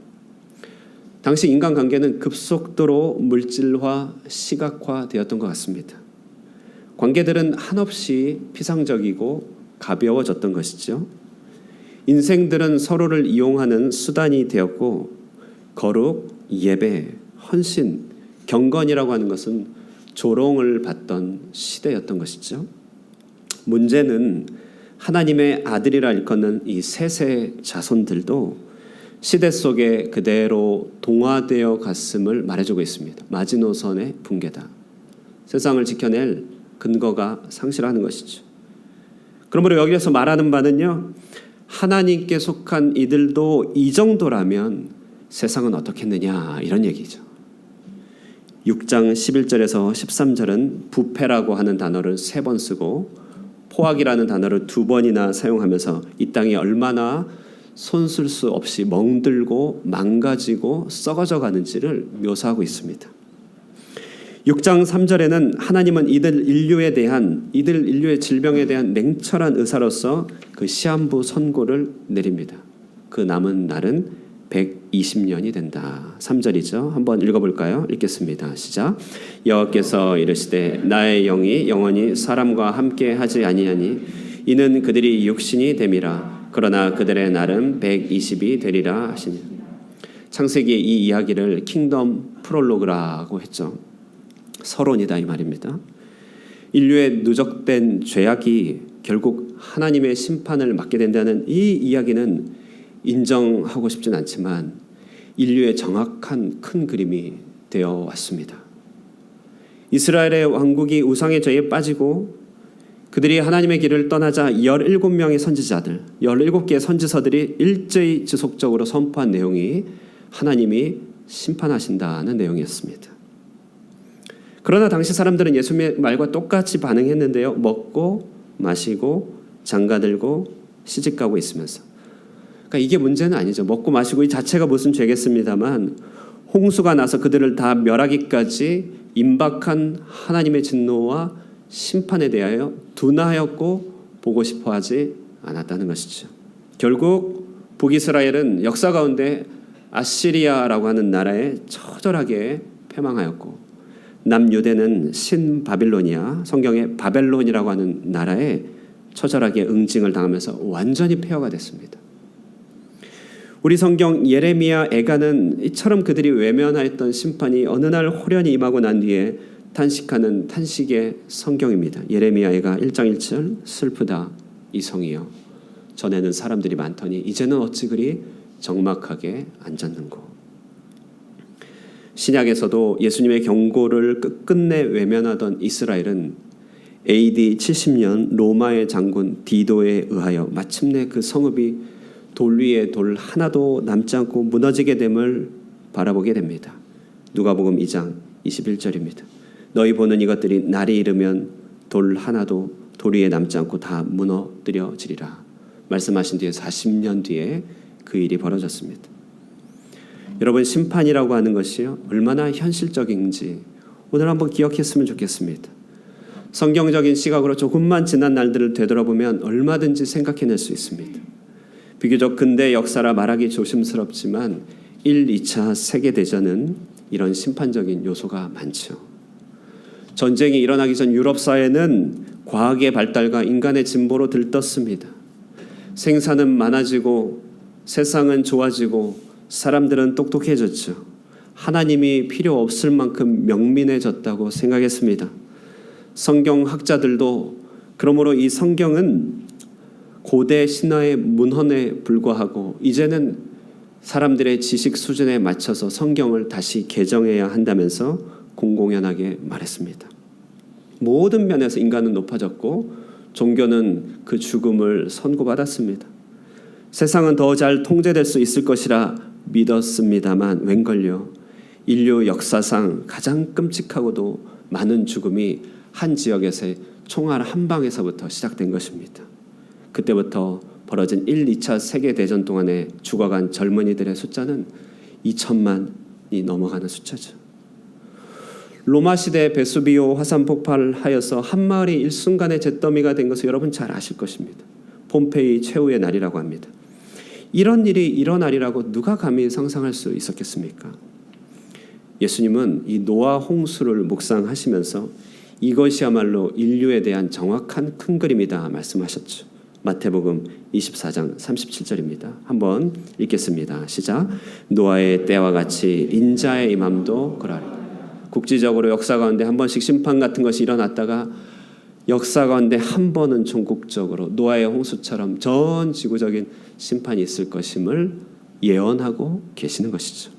당시 인간관계는 급속도로 물질화, 시각화되었던 것 같습니다. 관계들은 한없이 피상적이고 가벼워졌던 것이죠. 인생들은 서로를 이용하는 수단이 되었고, 거룩, 예배, 헌신, 경건이라고 하는 것은 조롱을 받던 시대였던 것이죠. 문제는 하나님의 아들이라 일컫는 이 셋의 자손들도 시대 속에 그대로 동화되어 갔음을 말해주고 있습니다. 마지노선의 붕괴다. 세상을 지켜낼 근거가 상실하는 것이죠. 그러므로 여기에서 말하는 바는요, 하나님께 속한 이들도 이 정도라면 세상은 어떻겠느냐, 이런 얘기죠. 6장 11절에서 13절은 부패라고 하는 단어를 3번 쓰고 포악이라는 단어를 2번이나 사용하면서 이 땅이 얼마나 손쓸 수 없이 멍들고 망가지고 썩어져 가는지를 묘사하고 있습니다. 6장 3절에는 하나님은 이들 인류의 질병에 대한 냉철한 의사로서 그 시한부 선고를 내립니다. 그 남은 날은 120년이 된다. 3절이죠. 한번 읽어볼까요? 읽겠습니다. 시작. 여호와께서 이르시되 나의 영이 영원히 사람과 함께 하지 아니하니 이는 그들이 육신이 됨이라. 그러나 그들의 날은 120이 되리라 하시니. 창세기 이 이야기를 킹덤 프롤로그라고 했죠. 서론이다 이 말입니다. 인류의 누적된 죄악이 결국 하나님의 심판을 맞게 된다는 이 이야기는 인정하고 싶진 않지만 인류의 정확한 큰 그림이 되어 왔습니다. 이스라엘의 왕국이 우상의 죄에 빠지고 그들이 하나님의 길을 떠나자 17명의 선지자들, 17개의 선지서들이 일제히 지속적으로 선포한 내용이 하나님이 심판하신다는 내용이었습니다. 그러나 당시 사람들은 예수님의 말과 똑같이 반응했는데요. 먹고 마시고 장가들고 시집가고 있으면서. 그러니까 이게 문제는 아니죠. 먹고 마시고 이 자체가 무슨 죄겠습니다만 홍수가 나서 그들을 다 멸하기까지 임박한 하나님의 진노와 심판에 대하여 둔하였고 보고 싶어하지 않았다는 것이죠. 결국 북이스라엘은 역사 가운데 아시리아라고 하는 나라에 처절하게 패망하였고 남유대는 신바빌로니아, 성경의 바벨론이라고 하는 나라에 처절하게 응징을 당하면서 완전히 폐허가 됐습니다. 우리 성경 예레미야 애가는 이처럼 그들이 외면하였던 심판이 어느 날 호련히 임하고 난 뒤에 탄식하는 탄식의 성경입니다. 예레미야 애가 1장 1절 슬프다 이 성이여 전에는 사람들이 많더니 이제는 어찌 그리 적막하게 앉았는고. 신약에서도 예수님의 경고를 끝끝내 외면하던 이스라엘은 AD 70년 로마의 장군 디도에 의하여 마침내 그 성읍이 돌 위에 돌 하나도 남지 않고 무너지게 됨을 바라보게 됩니다. 누가복음 2장 21절입니다. 너희 보는 이것들이 날이 이르면 돌 하나도 돌 위에 남지 않고 다 무너뜨려지리라. 말씀하신 뒤에 40년 뒤에 그 일이 벌어졌습니다. 여러분 심판이라고 하는 것이요 얼마나 현실적인지 오늘 한번 기억했으면 좋겠습니다. 성경적인 시각으로 조금만 지난 날들을 되돌아보면 얼마든지 생각해낼 수 있습니다. 비교적 근대 역사라 말하기 조심스럽지만 1, 2차 세계대전은 이런 심판적인 요소가 많죠. 전쟁이 일어나기 전 유럽 사회는 과학의 발달과 인간의 진보로 들떴습니다. 생산은 많아지고 세상은 좋아지고 사람들은 똑똑해졌죠. 하나님이 필요 없을 만큼 명민해졌다고 생각했습니다. 성경학자들도 그러므로 이 성경은 고대 신화의 문헌에 불과하고 이제는 사람들의 지식 수준에 맞춰서 성경을 다시 개정해야 한다면서 공공연하게 말했습니다. 모든 면에서 인간은 높아졌고 종교는 그 죽음을 선고받았습니다. 세상은 더 잘 통제될 수 있을 것이라 믿었습니다만 웬걸요. 인류 역사상 가장 끔찍하고도 많은 죽음이 한 지역에서의 총알 한 방에서부터 시작된 것입니다. 그때부터 벌어진 1, 2차 세계대전 동안에 죽어간 젊은이들의 숫자는 2천만이 넘어가는 숫자죠. 로마 시대 베수비오 화산 폭발하여서 한 마을이 일순간에 잿더미가 된 것을 여러분 잘 아실 것입니다. 폼페이 최후의 날이라고 합니다. 이런 일이 일어나리라고 누가 감히 상상할 수 있었겠습니까? 예수님은 이 노아 홍수를 묵상하시면서 이것이야말로 인류에 대한 정확한 큰 그림이다 말씀하셨죠. 마태복음 24장 37절입니다. 한번 읽겠습니다. 시작. 노아의 때와 같이 인자의 임함도 그러하리라. 국지적으로 역사 가운데 한 번씩 심판 같은 것이 일어났다가 역사 가운데 한 번은 종국적으로 노아의 홍수처럼 전 지구적인 심판이 있을 것임을 예언하고 계시는 것이죠.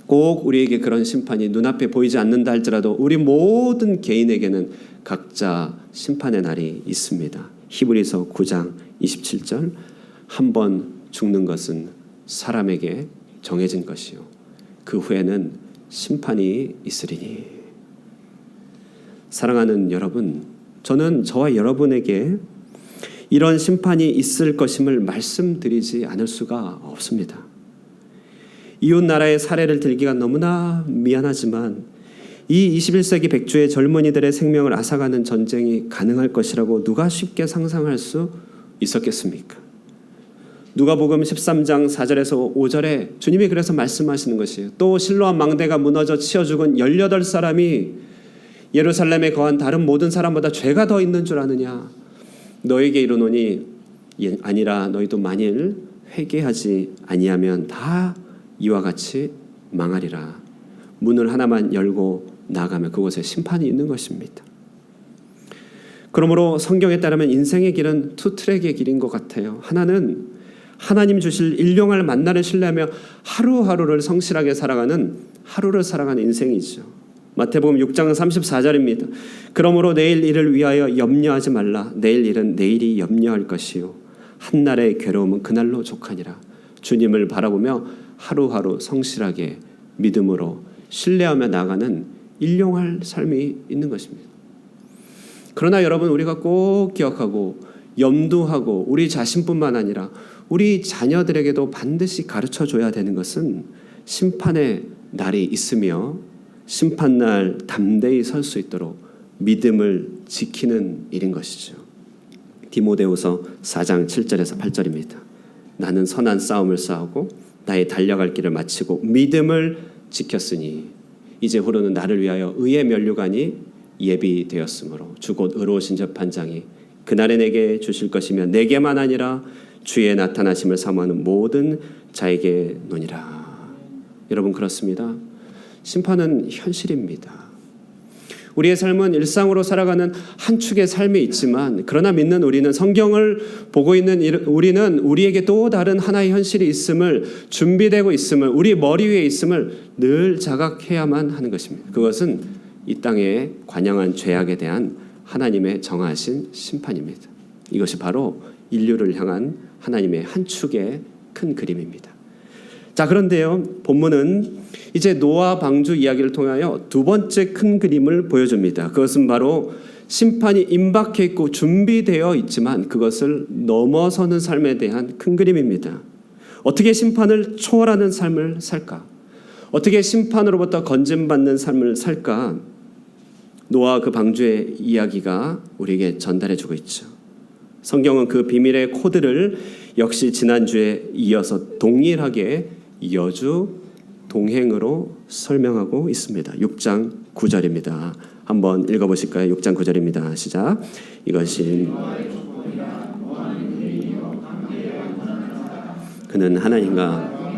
꼭 우리에게 그런 심판이 눈앞에 보이지 않는다 할지라도 우리 모든 개인에게는 각자 심판의 날이 있습니다. 히브리서 9장 27절 한 번 죽는 것은 사람에게 정해진 것이요 그 후에는 심판이 있으리니. 사랑하는 여러분, 저는 저와 여러분에게 이런 심판이 있을 것임을 말씀드리지 않을 수가 없습니다. 이웃 나라의 사례를 들기가 너무나 미안하지만 이 21세기 백주의 젊은이들의 생명을 앗아가는 전쟁이 가능할 것이라고 누가 쉽게 상상할 수 있었겠습니까? 누가복음 13장 4절에서 5절에 주님이 그래서 말씀하시는 것이에요. 또 실로암 망대가 무너져 치어 죽은 18사람이 예루살렘에 거한 다른 모든 사람보다 죄가 더 있는 줄 아느냐? 너에게 이르노니 아니라 너희도 만일 회개하지 아니하면 다 이와 같이 망하리라. 문을 하나만 열고 나가면 그곳에 심판이 있는 것입니다. 그러므로 성경에 따르면 인생의 길은 투 트랙의 길인 것 같아요. 하나는 하나님 주실 일용할 만나를 신뢰하며 하루하루를 성실하게 살아가는 인생이죠. 마태복음 6장 34절입니다. 그러므로 내일 일을 위하여 염려하지 말라. 내일 일은 내일이 염려할 것이요 한날의 괴로움은 그날로 족하니라. 주님을 바라보며 하루하루 성실하게 믿음으로 신뢰하며 나가는 일용할 삶이 있는 것입니다. 그러나 여러분, 우리가 꼭 기억하고 염두하고 우리 자신뿐만 아니라 우리 자녀들에게도 반드시 가르쳐줘야 되는 것은 심판의 날이 있으며 심판날 담대히 설 수 있도록 믿음을 지키는 일인 것이죠. 디모데후서 4장 7절에서 8절입니다. 나는 선한 싸움을 싸우고 나의 달려갈 길을 마치고 믿음을 지켰으니 이제 후로는 나를 위하여 의의 면류관이 예비되었으므로 주 곧 의로우신 재판장이 그날에 내게 주실 것이며 내게만 아니라 주의 나타나심을 사모하는 모든 자에게 노니라. 여러분, 그렇습니다. 심판은 현실입니다. 우리의 삶은 일상으로 살아가는 한 축의 삶이 있지만 그러나 믿는 우리는, 성경을 보고 있는 우리는 우리에게 또 다른 하나의 현실이 있음을, 준비되고 있음을, 우리 머리 위에 있음을 늘 자각해야만 하는 것입니다. 그것은 이 땅에 관영한 죄악에 대한 하나님의 정하신 심판입니다. 이것이 바로 인류를 향한 하나님의 한 축의 큰 그림입니다. 자, 그런데요, 본문은 이제 노아 방주 이야기를 통하여 두 번째 큰 그림을 보여줍니다. 그것은 바로 심판이 임박해 있고 준비되어 있지만 그것을 넘어서는 삶에 대한 큰 그림입니다. 어떻게 심판을 초월하는 삶을 살까? 어떻게 심판으로부터 건짐받는 삶을 살까? 노아 그 방주의 이야기가 우리에게 전달해주고 있죠. 성경은 그 비밀의 코드를 역시 지난주에 이어서 동일하게 여주 동행으로 설명하고 있습니다. 6장 9절입니다. 한번 읽어보실까요? 6장 9절입니다. 시작. 이것이 그는 하나님과,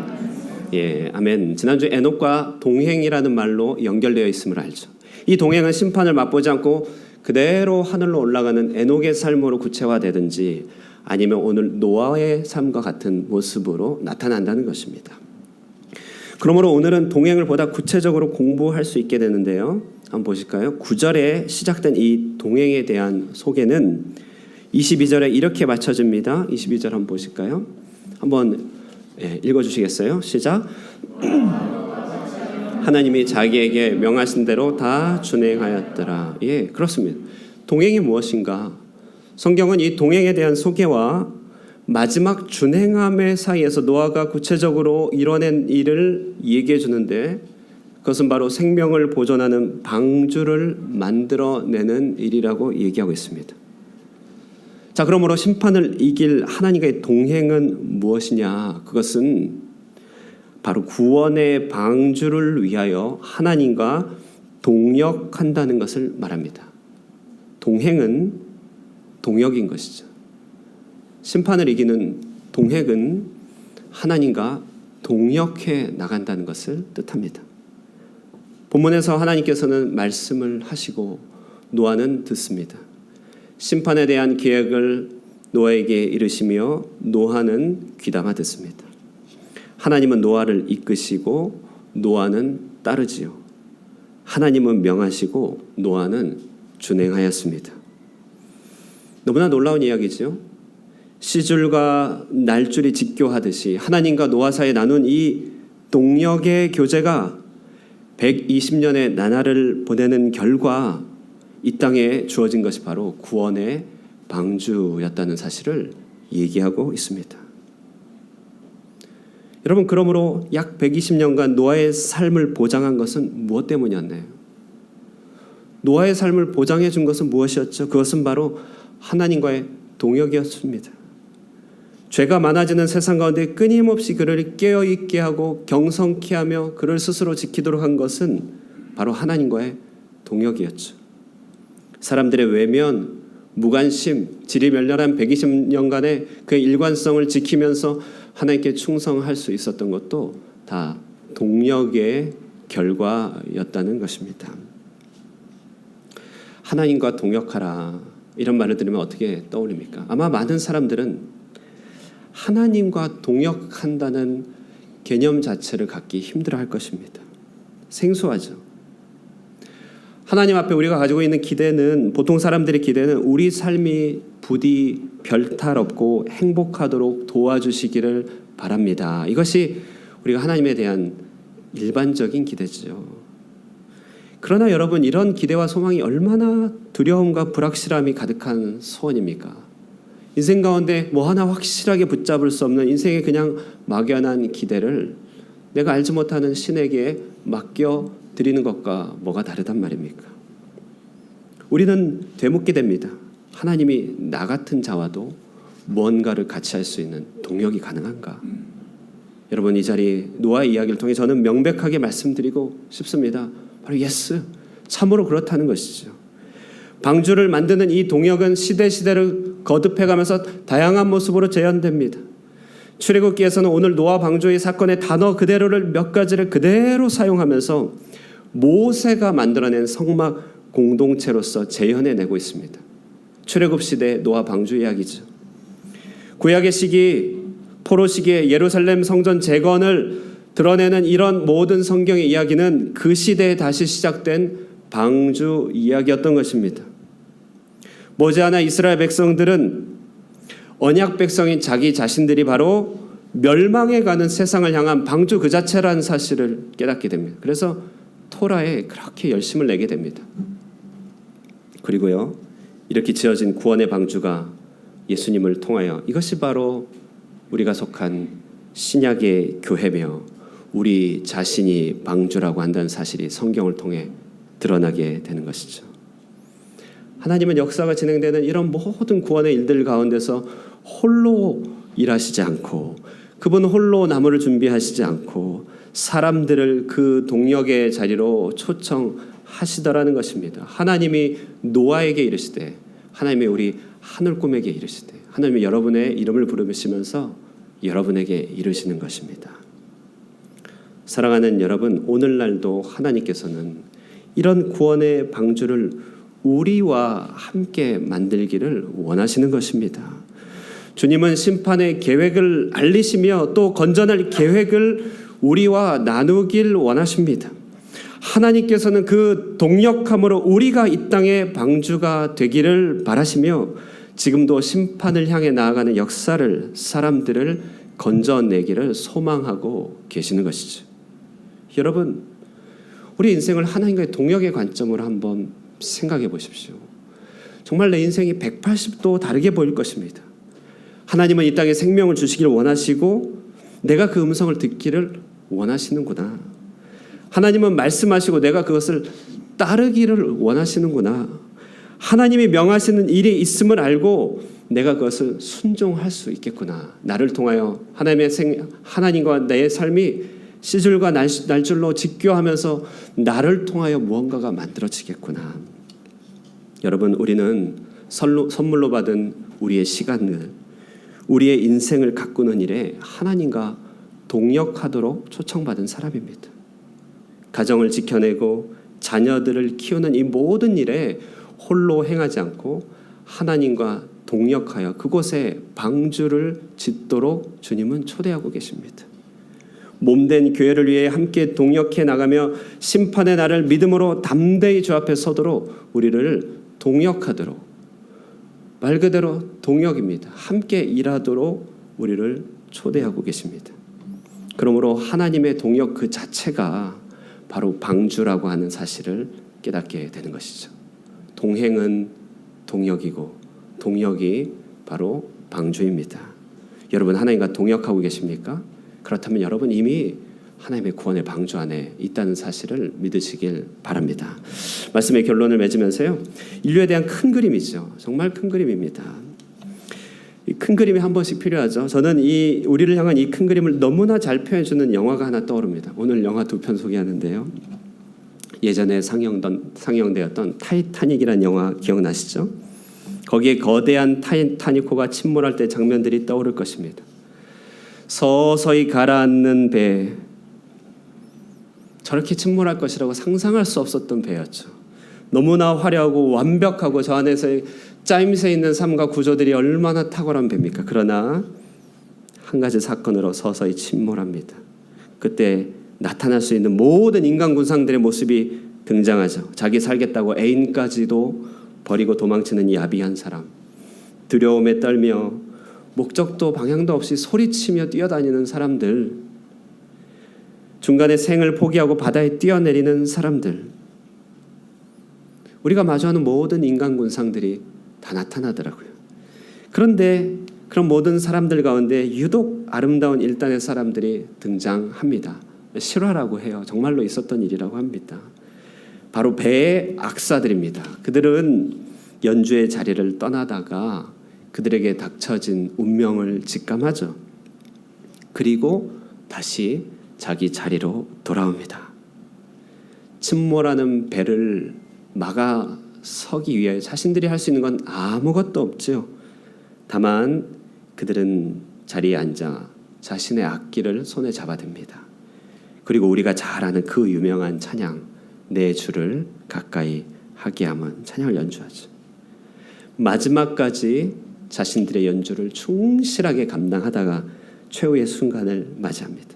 아멘. 지난주 에녹과 동행이라는 말로 연결되어 있음을 알죠. 이 동행은 심판을 맛보지 않고 그대로 하늘로 올라가는 에녹의 삶으로 구체화되든지 아니면 오늘 노아의 삶과 같은 모습으로 나타난다는 것입니다. 그러므로 오늘은 동행을 보다 구체적으로 공부할 수 있게 되는데요. 한번 보실까요? 9절에 시작된 이 동행에 대한 소개는 22절에 이렇게 맞춰집니다. 22절 한번 보실까요? 한번 읽어주시겠어요? 시작. 하나님이 자기에게 명하신 대로 다 준행하였더라. 예, 그렇습니다. 동행이 무엇인가? 성경은 이 동행에 대한 소개와 마지막 준행함의 사이에서 노아가 구체적으로 이뤄낸 일을 얘기해 주는데 그것은 바로 생명을 보존하는 방주를 만들어내는 일이라고 얘기하고 있습니다. 자, 그러므로 심판을 이길 하나님과의 동행은 무엇이냐? 그것은 바로 구원의 방주를 위하여 하나님과 동역한다는 것을 말합니다. 동행은 동역인 것이죠. 심판을 이기는 동행은 하나님과 동역해 나간다는 것을 뜻합니다. 본문에서 하나님께서는 말씀을 하시고 노아는 듣습니다. 심판에 대한 계획을 노아에게 이르시며 노아는 귀담아 듣습니다. 하나님은 노아를 이끄시고 노아는 따르지요. 하나님은 명하시고 노아는 준행하였습니다. 너무나 놀라운 이야기죠. 시줄과 날줄이 직교하듯이 하나님과 노아 사이에 나눈 이 동역의 교제가 120년의 나날을 보내는 결과 이 땅에 주어진 것이 바로 구원의 방주였다는 사실을 얘기하고 있습니다. 여러분, 그러므로 약 120년간 노아의 삶을 보장한 것은 무엇 때문이었나요? 노아의 삶을 보장해 준 것은 무엇이었죠? 그것은 바로 하나님과의 동역이었습니다. 죄가 많아지는 세상 가운데 끊임없이 그를 깨어있게 하고 경성케 하며 그를 스스로 지키도록 한 것은 바로 하나님과의 동역이었죠. 사람들의 외면, 무관심, 지리멸렬한 120년간의 그의 일관성을 지키면서 하나님께 충성할 수 있었던 것도 다 동역의 결과였다는 것입니다. 하나님과 동역하라, 이런 말을 들으면 어떻게 떠올립니까? 아마 많은 사람들은 하나님과 동역한다는 개념 자체를 갖기 힘들어할 것입니다. 생소하죠. 하나님 앞에 우리가 가지고 있는 기대는, 보통 사람들의 기대는 우리 삶이 부디 별탈 없고 행복하도록 도와주시기를 바랍니다. 이것이 우리가 하나님에 대한 일반적인 기대죠. 그러나 여러분, 이런 기대와 소망이 얼마나 두려움과 불확실함이 가득한 소원입니까? 인생 가운데 뭐 하나 확실하게 붙잡을 수 없는 인생의 그냥 막연한 기대를 내가 알지 못하는 신에게 맡겨드리는 것과 뭐가 다르단 말입니까? 우리는 되묻게 됩니다. 하나님이 나 같은 자와도 무언가를 같이 할 수 있는 동역이 가능한가? 여러분, 이 자리 노아의 이야기를 통해 저는 명백하게 말씀드리고 싶습니다. 바로 예스, 참으로 그렇다는 것이죠. 방주를 만드는 이 동역은 시대를 거듭해가면서 다양한 모습으로 재현됩니다. 출애굽기에서는 오늘 노아 방주의 사건의 단어 그대로를 몇 가지를 그대로 사용하면서 모세가 만들어낸 성막 공동체로서 재현해내고 있습니다. 출애굽 시대 노아 방주 이야기죠. 구약의 시기, 포로 시기에 예루살렘 성전 재건을 드러내는 이런 모든 성경의 이야기는 그 시대에 다시 시작된 방주 이야기였던 것입니다. 머지않아 이스라엘 백성들은 언약 백성인 자기 자신들이 바로 멸망해 가는 세상을 향한 방주 그 자체라는 사실을 깨닫게 됩니다. 그래서 토라에 그렇게 열심을 내게 됩니다. 그리고요, 이렇게 지어진 구원의 방주가 예수님을 통하여, 이것이 바로 우리가 속한 신약의 교회며 우리 자신이 방주라고 한다는 사실이 성경을 통해 드러나게 되는 것이죠. 하나님은 역사가 진행되는 이런 모든 구원의 일들 가운데서 홀로 일하시지 않고, 그분 홀로 나무를 준비하시지 않고 사람들을 그 동역의 자리로 초청하시더라는 것입니다. 하나님이 노아에게 이르시되, 하나님이 우리 하늘 꿈에게 이르시되, 하나님이 여러분의 이름을 부르시면서 여러분에게 이르시는 것입니다. 사랑하는 여러분, 오늘날도 하나님께서는 이런 구원의 방주를 우리와 함께 만들기를 원하시는 것입니다. 주님은 심판의 계획을 알리시며 또 건전할 계획을 우리와 나누길 원하십니다. 하나님께서는 그 동역함으로 우리가 이 땅의 방주가 되기를 바라시며 지금도 심판을 향해 나아가는 역사를, 사람들을 건져내기를 소망하고 계시는 것이죠. 여러분, 우리 인생을 하나님과의 동역의 관점으로 한번 생각해 보십시오. 정말 내 인생이 180도 다르게 보일 것입니다. 하나님은 이 땅에 생명을 주시기를 원하시고 내가 그 음성을 듣기를 원하시는구나. 하나님은 말씀하시고 내가 그것을 따르기를 원하시는구나. 하나님이 명하시는 일이 있음을 알고 내가 그것을 순종할 수 있겠구나. 나를 통하여 하나님과 내 삶이 시줄과 날줄로 직교하면서 나를 통하여 무언가가 만들어지겠구나. 여러분, 우리는 선물로 받은 우리의 시간을, 우리의 인생을 가꾸는 일에 하나님과 동역하도록 초청받은 사람입니다. 가정을 지켜내고 자녀들을 키우는 이 모든 일에 홀로 행하지 않고 하나님과 동역하여 그곳에 방주를 짓도록 주님은 초대하고 계십니다. 몸된 교회를 위해 함께 동역해 나가며 심판의 날을 믿음으로 담대히 주 앞에 서도록 우리를 동역하도록, 말 그대로 동역입니다. 함께 일하도록 우리를 초대하고 계십니다. 그러므로 하나님의 동역 그 자체가 바로 방주라고 하는 사실을 깨닫게 되는 것이죠. 동행은 동역이고 동역이 바로 방주입니다. 여러분, 하나님과 동역하고 계십니까? 그렇다면 여러분 이미 하나님의 구원의 방주 안에 있다는 사실을 믿으시길 바랍니다. 말씀의 결론을 맺으면서요. 인류에 대한 큰 그림이죠. 정말 큰 그림입니다. 이 큰 그림이 한 번씩 필요하죠. 저는 이 우리를 향한 이 큰 그림을 너무나 잘 표현해주는 영화가 하나 떠오릅니다. 오늘 영화 2편 소개하는데요. 예전에 상영되었던 타이타닉이라는 영화 기억나시죠? 거기에 거대한 타이타닉호가 침몰할 때 장면들이 떠오를 것입니다. 서서히 가라앉는 배, 저렇게 침몰할 것이라고 상상할 수 없었던 배였죠. 너무나 화려하고 완벽하고 저 안에서 짜임새 있는 삶과 구조들이 얼마나 탁월한 배입니까? 그러나 한 가지 사건으로 서서히 침몰합니다. 그때 나타날 수 있는 모든 인간 군상들의 모습이 등장하죠. 자기 살겠다고 애인까지도 버리고 도망치는 이 야비한 사람, 두려움에 떨며 목적도 방향도 없이 소리치며 뛰어다니는 사람들, 중간에 생을 포기하고 바다에 뛰어내리는 사람들, 우리가 마주하는 모든 인간 군상들이 다 나타나더라고요. 그런데 그런 모든 사람들 가운데 유독 아름다운 일단의 사람들이 등장합니다. 실화라고 해요. 정말로 있었던 일이라고 합니다. 바로 배의 악사들입니다. 그들은 연주의 자리를 떠나다가 그들에게 닥쳐진 운명을 직감하죠. 그리고 다시 자기 자리로 돌아옵니다. 침몰하는 배를 막아서기 위해 자신들이 할 수 있는 건 아무것도 없죠. 다만 그들은 자리에 앉아 자신의 악기를 손에 잡아댑니다. 그리고 우리가 잘 아는 그 유명한 찬양, 내 주를 가까이 하게 함은 찬양을 연주하죠. 마지막까지 자신들의 연주를 충실하게 감당하다가 최후의 순간을 맞이합니다.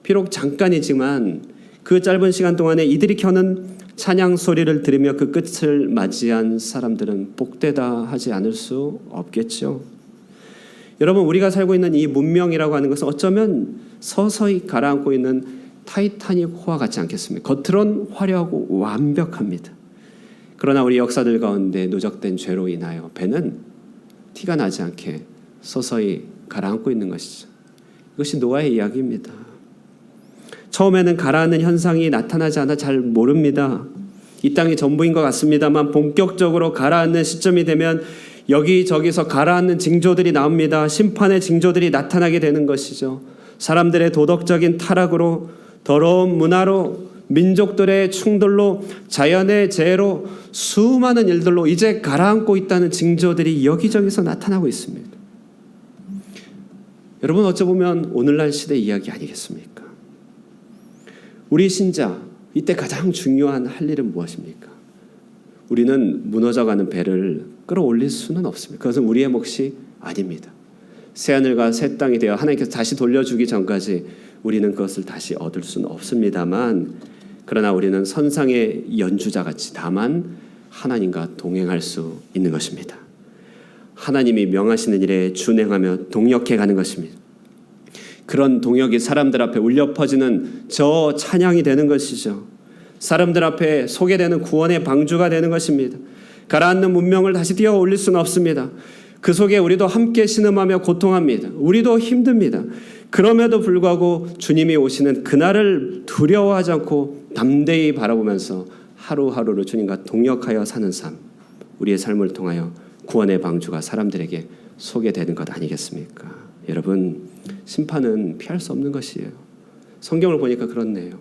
비록 잠깐이지만 그 짧은 시간 동안에 이들이 켜는 찬양 소리를 들으며 그 끝을 맞이한 사람들은 복되다 하지 않을 수 없겠죠. 여러분, 우리가 살고 있는 이 문명이라고 하는 것은 어쩌면 서서히 가라앉고 있는 타이타닉 호와 같지 않겠습니까? 겉으론 화려하고 완벽합니다. 그러나 우리 역사들 가운데 누적된 죄로 인하여 배는 티가 나지 않게 서서히 가라앉고 있는 것이죠. 이것이 노아의 이야기입니다. 처음에는 가라앉는 현상이 나타나지 않아 잘 모릅니다. 이 땅이 전부인 것 같습니다만 본격적으로 가라앉는 시점이 되면 여기저기서 가라앉는 징조들이 나옵니다. 심판의 징조들이 나타나게 되는 것이죠. 사람들의 도덕적인 타락으로, 더러운 문화로, 민족들의 충돌로, 자연의 재해로, 수많은 일들로 이제 가라앉고 있다는 징조들이 여기저기서 나타나고 있습니다. 여러분, 어찌 보면 오늘날 시대 이야기 아니겠습니까? 우리 신자, 이때 가장 중요한 할 일은 무엇입니까? 우리는 무너져가는 배를 끌어올릴 수는 없습니다. 그것은 우리의 몫이 아닙니다. 새하늘과 새 땅이 되어 하나님께서 다시 돌려주기 전까지 우리는 그것을 다시 얻을 수는 없습니다만, 그러나 우리는 선상의 연주자같이 다만 하나님과 동행할 수 있는 것입니다. 하나님이 명하시는 일에 준행하며 동역해 가는 것입니다. 그런 동역이 사람들 앞에 울려 퍼지는 저 찬양이 되는 것이죠. 사람들 앞에 소개되는 구원의 방주가 되는 것입니다. 가라앉는 문명을 다시 뛰어 올릴 수는 없습니다. 그 속에 우리도 함께 신음하며 고통합니다. 우리도 힘듭니다. 그럼에도 불구하고 주님이 오시는 그날을 두려워하지 않고 담대히 바라보면서 하루하루를 주님과 동역하여 사는 삶, 우리의 삶을 통하여 구원의 방주가 사람들에게 소개되는 것 아니겠습니까? 여러분, 심판은 피할 수 없는 것이에요. 성경을 보니까 그렇네요.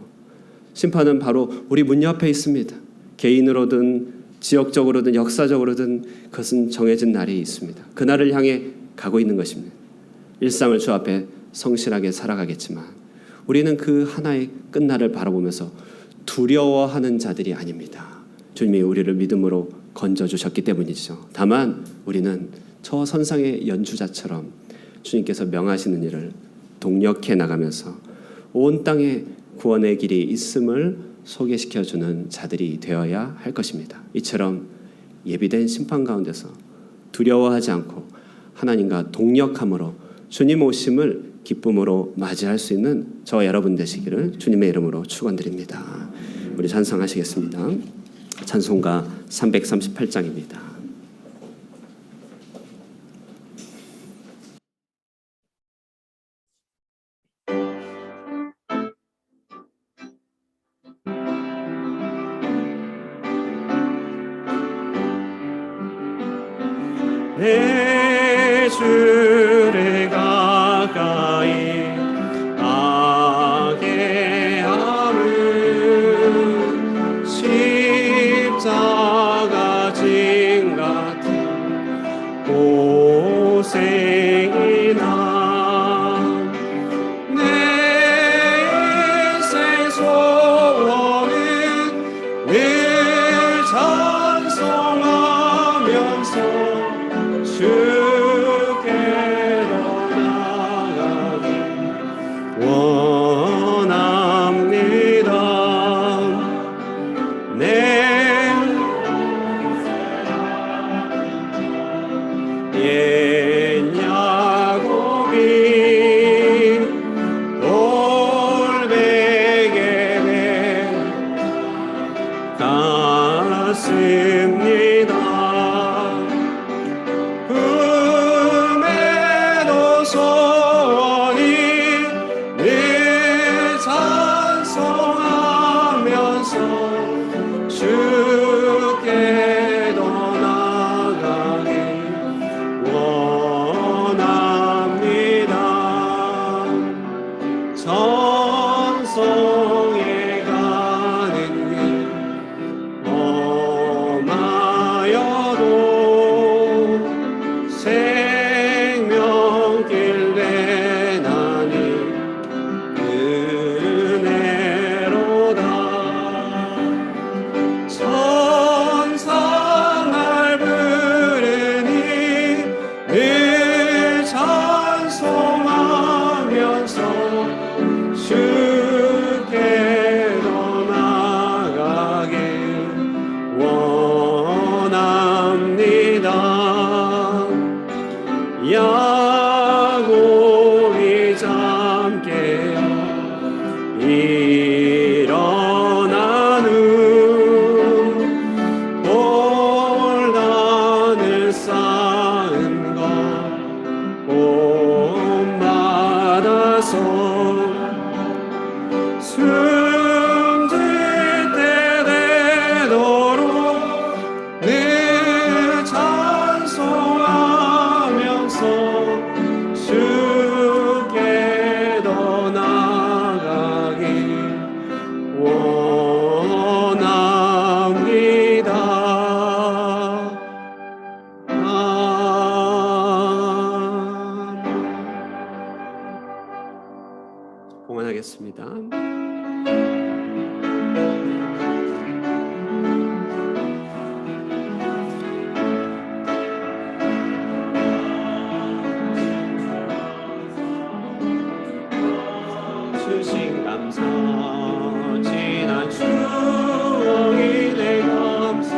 심판은 바로 우리 문 옆에 있습니다. 개인으로든 지역적으로든 역사적으로든 그것은 정해진 날이 있습니다. 그날을 향해 가고 있는 것입니다. 일상을 주 앞에 성실하게 살아가겠지만 우리는 그 하나의 끝날을 바라보면서 두려워하는 자들이 아닙니다. 주님이 우리를 믿음으로 건져주셨기 때문이죠. 다만 우리는 저 선상의 연주자처럼 주님께서 명하시는 일을 동력해 나가면서 온 땅에 구원의 길이 있음을 소개시켜주는 자들이 되어야 할 것입니다. 이처럼 예비된 심판 가운데서 두려워하지 않고 하나님과 동력함으로 주님 오심을 기쁨으로 맞이할 수 있는 저와 여러분 되시기를 주님의 이름으로 축원드립니다. 우리 찬송하시겠습니다. 찬송가 338장입니다. 내 주를 가까이 가게 함은 십자가 진 같은 고생이나 내 인생 소원은 늘 찬송하면서 주께로 나가기 원합니다. 내 옛 야곱이 돌베개 갔습니다. 꿈에도 소원이 늘 찬송하면서 주께로 나가기 원합니다. 전성에 가는 길 험하여도 생명길 내나니 은혜로다. 천상을 부르니 늘 찬송하면서 주께로 나가길 원합니다. 야곱이 잠 깨어 일어나는 돌단을 쌓은 것 본받아서 숨질 때 되도록 늘 찬송하면서 주께로 나가기 원합니다. 봉헌하겠습니다. 주신 감사 지난 추억이 내 감사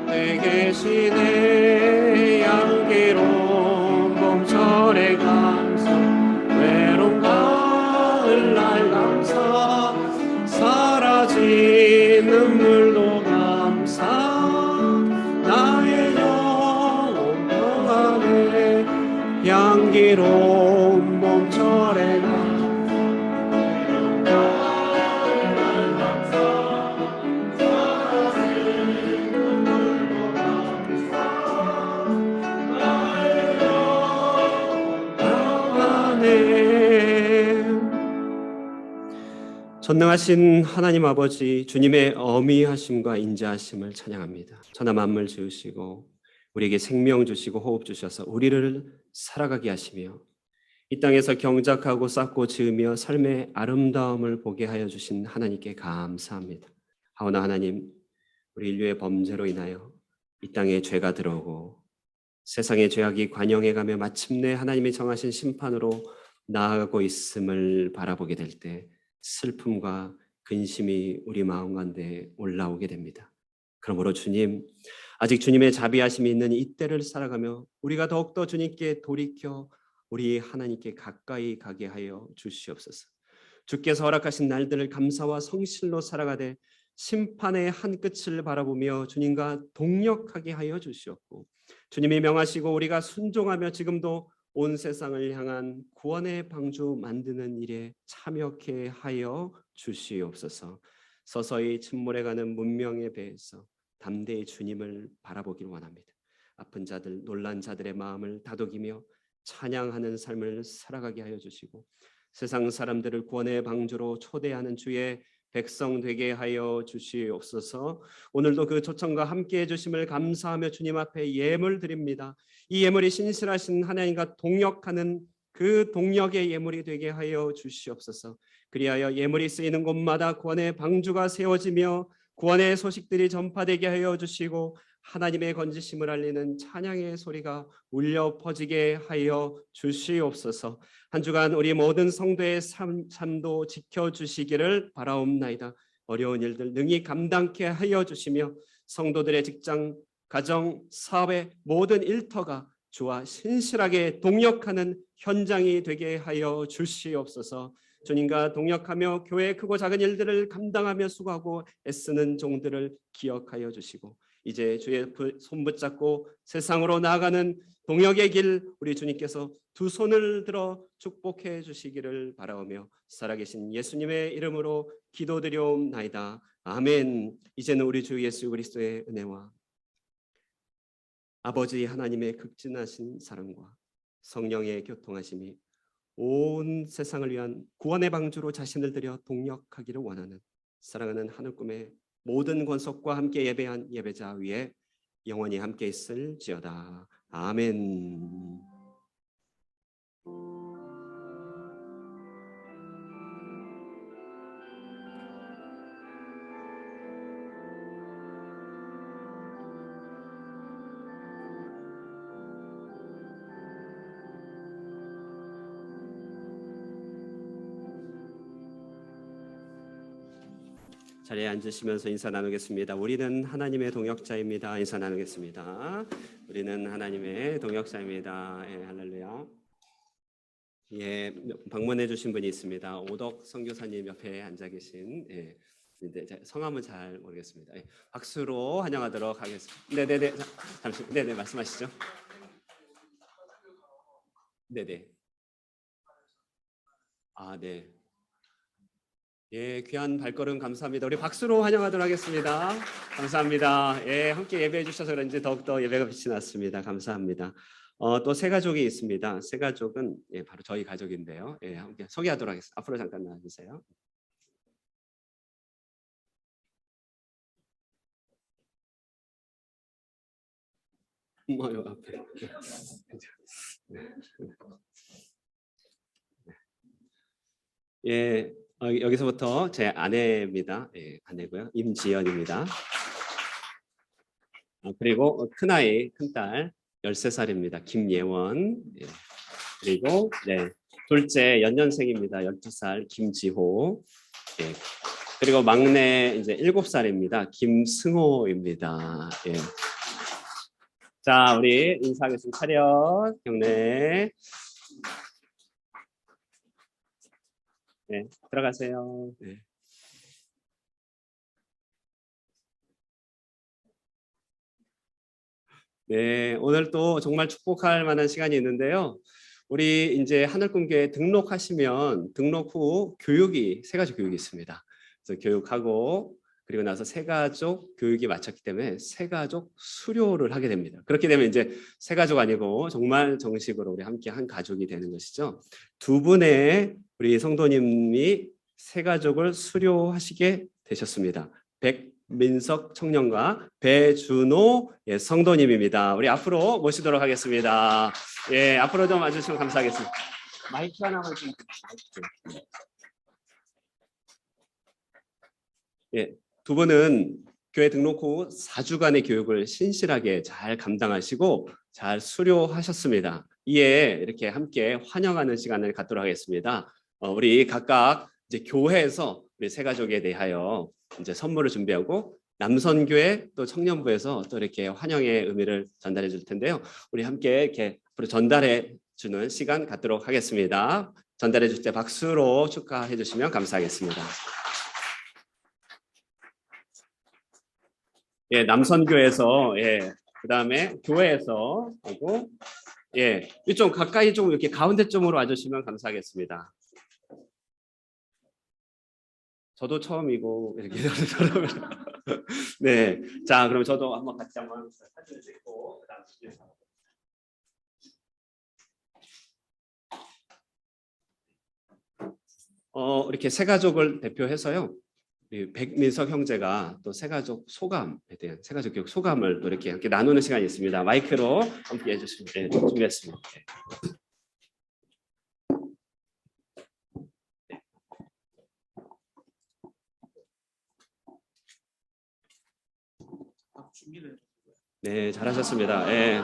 내 계시네 향기로운 봄철의 감사 외로운 가을날 감사 사라진 눈물도 감사 나의 영혼 평안에 향기로운 봄철의 감사 전능하신 하나님 아버지 주님의 어미하심과 인자하심을 찬양합니다. 천하 만물 지으시고 우리에게 생명 주시고 호흡 주셔서 우리를 살아가게 하시며 이 땅에서 경작하고 쌓고 지으며 삶의 아름다움을 보게 하여 주신 하나님께 감사합니다. 하오나 하나님, 우리 인류의 범죄로 인하여 이 땅에 죄가 들어오고 세상의 죄악이 관영해가며 마침내 하나님이 정하신 심판으로 나아가고 있음을 바라보게 될 때 슬픔과 근심이 우리 마음 가운데 올라오게 됩니다. 그러므로 주님, 아직 주님의 자비하심이 있는 이때를 살아가며 우리가 더욱더 주님께 돌이켜 우리 하나님께 가까이 가게 하여 주시옵소서. 주께서 허락하신 날들을 감사와 성실로 살아가되 심판의 한 끝을 바라보며 주님과 동력하게 하여 주시옵고 주님이 명하시고 우리가 순종하며 지금도 온 세상을 향한 구원의 방주 만드는 일에 참여케 하여 주시옵소서. 서서히 침몰해가는 문명의 배에서 담대히 주님을 바라보길 원합니다. 아픈 자들, 놀란 자들의 마음을 다독이며 찬양하는 삶을 살아가게 하여 주시고 세상 사람들을 구원의 방주로 초대하는 주의 백성 되게 하여 주시옵소서. 오늘도 그 초청과 함께해 주심을 감사하며 주님 앞에 예물 드립니다. 이 예물이 신실하신 하나님과 동역하는 그 동역의 예물이 되게 하여 주시옵소서. 그리하여 예물이 쓰이는 곳마다 구원의 방주가 세워지며 구원의 소식들이 전파되게 하여 주시고 하나님의 건지심을 알리는 찬양의 소리가 울려 퍼지게 하여 주시옵소서. 한 주간 우리 모든 성도의 삶도 지켜주시기를 바라옵나이다. 어려운 일들 능히 감당케 하여 주시며 성도들의 직장, 가정, 사회 모든 일터가 주와 신실하게 동역하는 현장이 되게 하여 주시옵소서. 주님과 동역하며 교회의 크고 작은 일들을 감당하며 수고하고 애쓰는 종들을 기억하여 주시고 이제 주의 손 붙잡고 세상으로 나아가는 동역의 길 우리 주님께서 두 손을 들어 축복해 주시기를 바라오며 살아계신 예수님의 이름으로 기도드리옵나이다. 아멘. 이제는 우리 주 예수 그리스도의 은혜와 아버지 하나님의 극진하신 사랑과 성령의 교통하심이 온 세상을 위한 구원의 방주로 자신을 들여 동역하기를 원하는 사랑하는 하늘꿈의 모든 권속과 함께 예배한 예배자 위에 영원히 함께 있을지어다. 아멘. 자리에 앉으시면서 인사 나누겠습니다. 우리는 하나님의 동역자입니다. 인사 나누겠습니다. 우리는 하나님의 동역자입니다. 예, 할렐루야. 예, 방문해 주신 분이 있습니다. 오덕 선교사님 옆에 앉아 계신 성함은 잘 모르겠습니다. 예, 박수로 환영하도록 하겠습니다. 네네네. 잠시 네네 말씀하시죠. 네네. 아 네. 예, 귀한 발걸음 감사합니다. 우리 박수로 환영하도록 하겠습니다. 감사합니다. 예, 함께 예배해 주셔서 그런지 더욱더 예배가 빛이 났습니다. 감사합니다. 또 새 가족이 있습니다. 새 가족은 바로 저희 가족인데요. 예, 함께 소개하도록 하겠습니다. 앞으로 잠깐 나와주세요. 앞에. 예. 여기서부터 제 아내입니다. 예, 아내고요. 임지연입니다. 그리고 큰아이, 큰딸 13살입니다. 김예원. 예, 그리고 둘째 연년생입니다. 12살 김지호. 예, 그리고 막내 이제 7살입니다. 김승호입니다. 예. 자, 우리 인사하겠습니다. 차렷, 경례. 네, 들어가세요. 네. 네, 오늘 또 정말 축복할 만한 시간이 있는데요. 우리 이제 하늘꿈교회 등록하시면 등록 후 새 가족 교육이 있습니다. 그래서 교육하고 그리고 나서 새 가족 교육이 마쳤기 때문에 새 가족 수료를 하게 됩니다. 그렇게 되면 이제 새 가족 아니고 정말 정식으로 우리 함께 한 가족이 되는 것이죠. 두 분의 우리 성도님이 새 가족을 수료하시게 되셨습니다. 백민석 청년과 배준호 성도님입니다. 우리 앞으로 모시도록 하겠습니다. 예, 앞으로 좀 와주시면 감사하겠습니다. 마이크 하나만 좀. 예, 두 분은 교회 등록 후 4주간의 교육을 신실하게 잘 감당하시고 잘 수료하셨습니다. 이에 이렇게 함께 환영하는 시간을 갖도록 하겠습니다. 우리 각각 이제 교회에서 우리 새 가족에 대하여 이제 선물을 준비하고 남선교회 또 청년부에서 또 이렇게 환영의 의미를 전달해 줄 텐데요. 우리 함께 이렇게 앞으로 전달해 주는 시간 갖도록 하겠습니다. 전달해 줄 때 박수로 축하해 주시면 감사하겠습니다. 예, 남선교에서 그다음에 교회에서 그리고 이쪽 가까이 좀 이렇게 가운데 쪽으로 와주시면 감사하겠습니다. 저도 처음이고 이렇게 저러더라고요. 네, 자 그럼 저도 한번 같이 한번 사진을 찍고 그다음 이렇게 세 가족을 대표해서요. 이 백민석 형제가 또 세 가족 소감에 대한 세 가족 교육 소감을 또 이렇게 함께 나누는 시간이 있습니다. 마이크로 함께 해주시면 준비했습니다. 네, 잘하셨습니다. 네.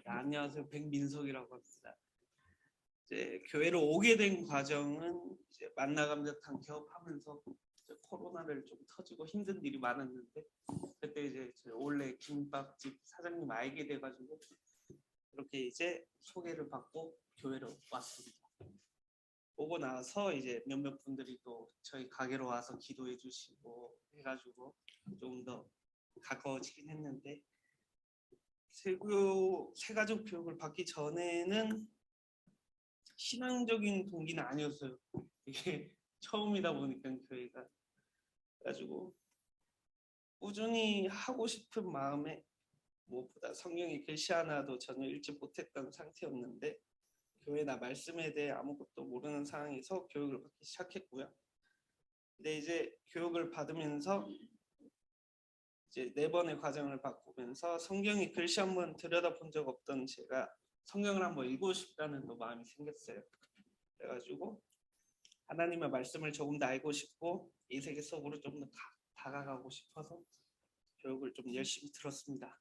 안녕하세요. 백민석이라고 합니다. 이제 교회로 오게 된 과정은 이제 만나감자탕 개업하면서 이제 코로나를 좀 터지고 힘든 일이 많았는데 그때 이제 원래 김밥집 사장님 알게 돼가지고 이렇게 이제 소개를 받고 교회로 왔습니다. 오고 나서 이제 몇몇 분들이 또 저희 가게로 와서 기도해 주시고 해가지고 조금 더 가까워지긴 했는데 세가족 교육을 받기 전에는 신앙적인 동기는 아니었어요. 이게 처음이다 보니까 교회가 그래가지고 꾸준히 하고 싶은 마음에 무엇보다 성경의 글씨 하나도 전혀 읽지 못했던 상태였는데 교회나 말씀에 대해 아무것도 모르는 상황에서 교육을 받기 시작했고요. 근데 이제 교육을 받으면서 이제 4번의 과정을 바꾸면서 성경의 글씨 한번 들여다본 적 없던 제가 성경을 한번 읽고 싶다는 또 마음이 생겼어요. 그래가지고 하나님의 말씀을 조금 더 알고 싶고 이 세계 속으로 좀 더 다가가고 싶어서 교육을 좀 열심히 들었습니다.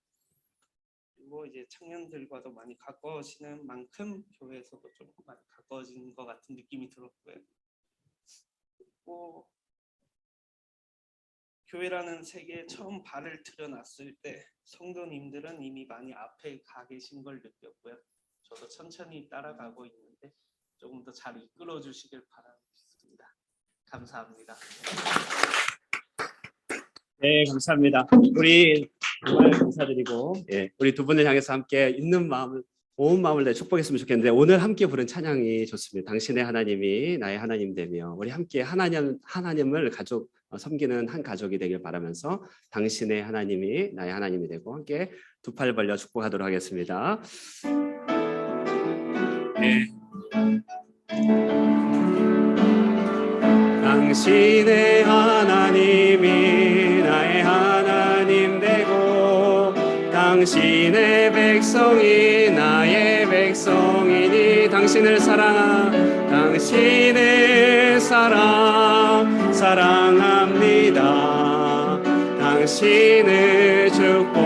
그리고 이제 청년들과도 많이 가까워지는 만큼 교회에서도 좀 많이 가까워지는 것 같은 느낌이 들었고요. 그리고 교회라는 세계에 처음 발을 들여놨을 때 성도님들은 이미 많이 앞에 가 계신 걸 느꼈고요. 저도 천천히 따라가고 있는데 조금 더 잘 이끌어 주시길 바라겠습니다. 감사합니다. 네, 감사합니다. 우리 정말 감사드리고 우리 두 분을 향해서 함께 있는 마음을 온 마음을 내 축복했으면 좋겠는데 오늘 함께 부른 찬양이 좋습니다. 당신의 하나님이 나의 하나님 되며 우리 함께 하나님을 섬기는 한 가족이 되길 바라면서 당신의 하나님이 나의 하나님이 되고 함께 두 팔 벌려 축복하도록 하겠습니다. 네. 당신의 하나님이 나의 하나님 되고 당신의 백성이 나의 백성이니 당신을 사랑합니다. 당신을 축복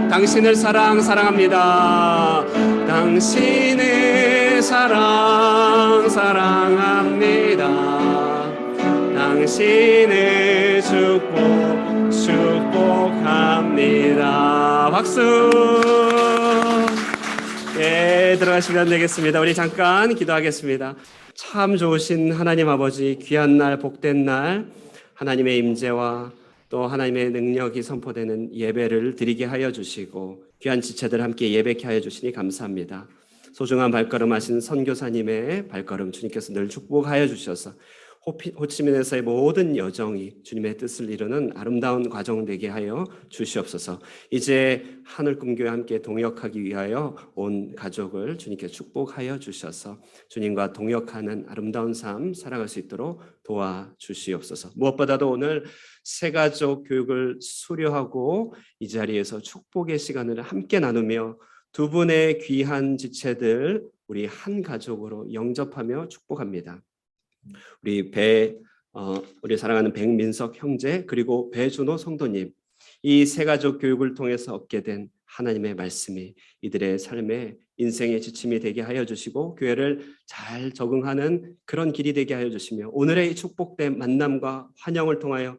당신을 사랑합니다. 당신을 사랑합니다. 당신을 축복합니다. 박수. 예, 들어가시면 되겠습니다. 우리 잠깐 기도하겠습니다. 참 좋으신 하나님 아버지, 귀한 날, 복된 날, 하나님의 임재와 또 하나님의 능력이 선포되는 예배를 드리게 하여 주시고 귀한 지체들 함께 예배케 하여 주시니 감사합니다. 소중한 발걸음 하신 선교사님의 발걸음 주님께서 늘 축복하여 주셔서 호치민에서의 모든 여정이 주님의 뜻을 이루는 아름다운 과정 되게 하여 주시옵소서. 이제 하늘꿈교회 함께 동역하기 위하여 온 가족을 주님께 축복하여 주셔서 주님과 동역하는 아름다운 삶 살아갈 수 있도록 도와주시옵소서. 무엇보다도 오늘 새가족 교육을 수료하고 이 자리에서 축복의 시간을 함께 나누며 두 분의 귀한 지체들 우리 한 가족으로 영접하며 축복합니다. 우리 사랑하는 백민석 형제 그리고 배준호 성도님, 이 세 가족 교육을 통해서 얻게 된 하나님의 말씀이 이들의 삶에 인생의 지침이 되게 하여 주시고 교회를 잘 적응하는 그런 길이 되게 하여 주시며 오늘의 축복된 만남과 환영을 통하여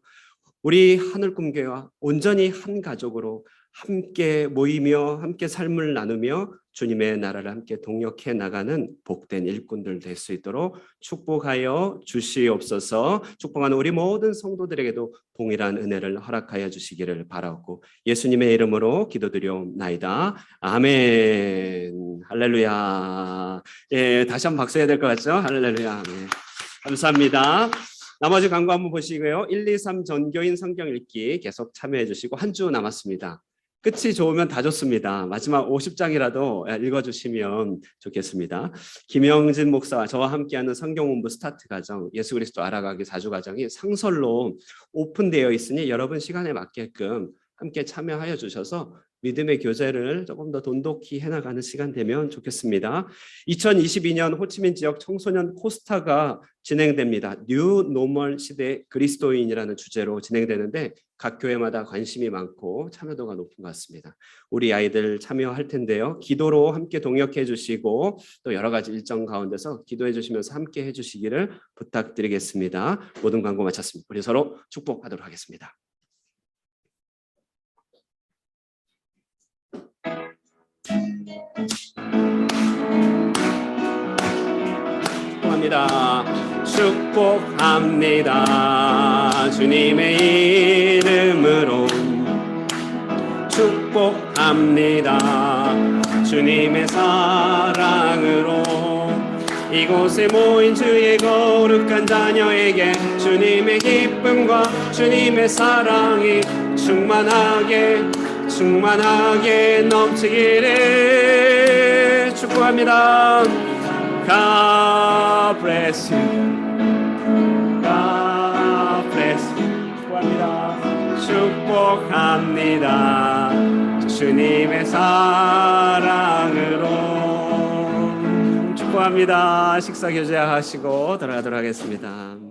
우리 하늘꿈교회와 온전히 한 가족으로 함께 모이며 함께 삶을 나누며 주님의 나라를 함께 동역해 나가는 복된 일꾼들 될 수 있도록 축복하여 주시옵소서. 축복하는 우리 모든 성도들에게도 동일한 은혜를 허락하여 주시기를 바라고 예수님의 이름으로 기도드리옵나이다. 아멘. 할렐루야. 예, 다시 한번 박수 해야 될 것 같죠? 할렐루야. 네. 감사합니다. 나머지 광고 한번 보시고요. 1, 2, 3 전교인 성경 읽기 계속 참여해 주시고 한 주 남았습니다. 끝이 좋으면 다 좋습니다. 마지막 50장이라도 읽어주시면 좋겠습니다. 김영진 목사와 저와 함께하는 성경공부 스타트 과정, 예수 그리스도 알아가기 4주 과정이 상설로 오픈되어 있으니 여러분 시간에 맞게끔 함께 참여하여 주셔서 믿음의 교제를 조금 더 돈독히 해나가는 시간 되면 좋겠습니다. 2022년 호치민 지역 청소년 코스타가 진행됩니다. 뉴 노멀 시대 그리스도인이라는 주제로 진행되는데 각 교회마다 관심이 많고 참여도가 높은 것 같습니다. 우리 아이들 참여할 텐데요. 기도로 함께 동역해 주시고 또 여러 가지 일정 가운데서 기도해 주시면서 함께 해 주시기를 부탁드리겠습니다. 모든 광고 마쳤습니다. 우리 서로 축복하도록 하겠습니다. 축복합니다. 주님의 이름으로 축복합니다. 주님의 사랑으로 이곳에 모인 주의 거룩한 자녀에게 주님의 기쁨과 주님의 사랑이 충만하게 넘치기를 축복합니다. God bless you. God bless you. 축복합니다. 주님의 사랑으로 축복합니다. 식사 교제하시고 들어가도록 하겠습니다.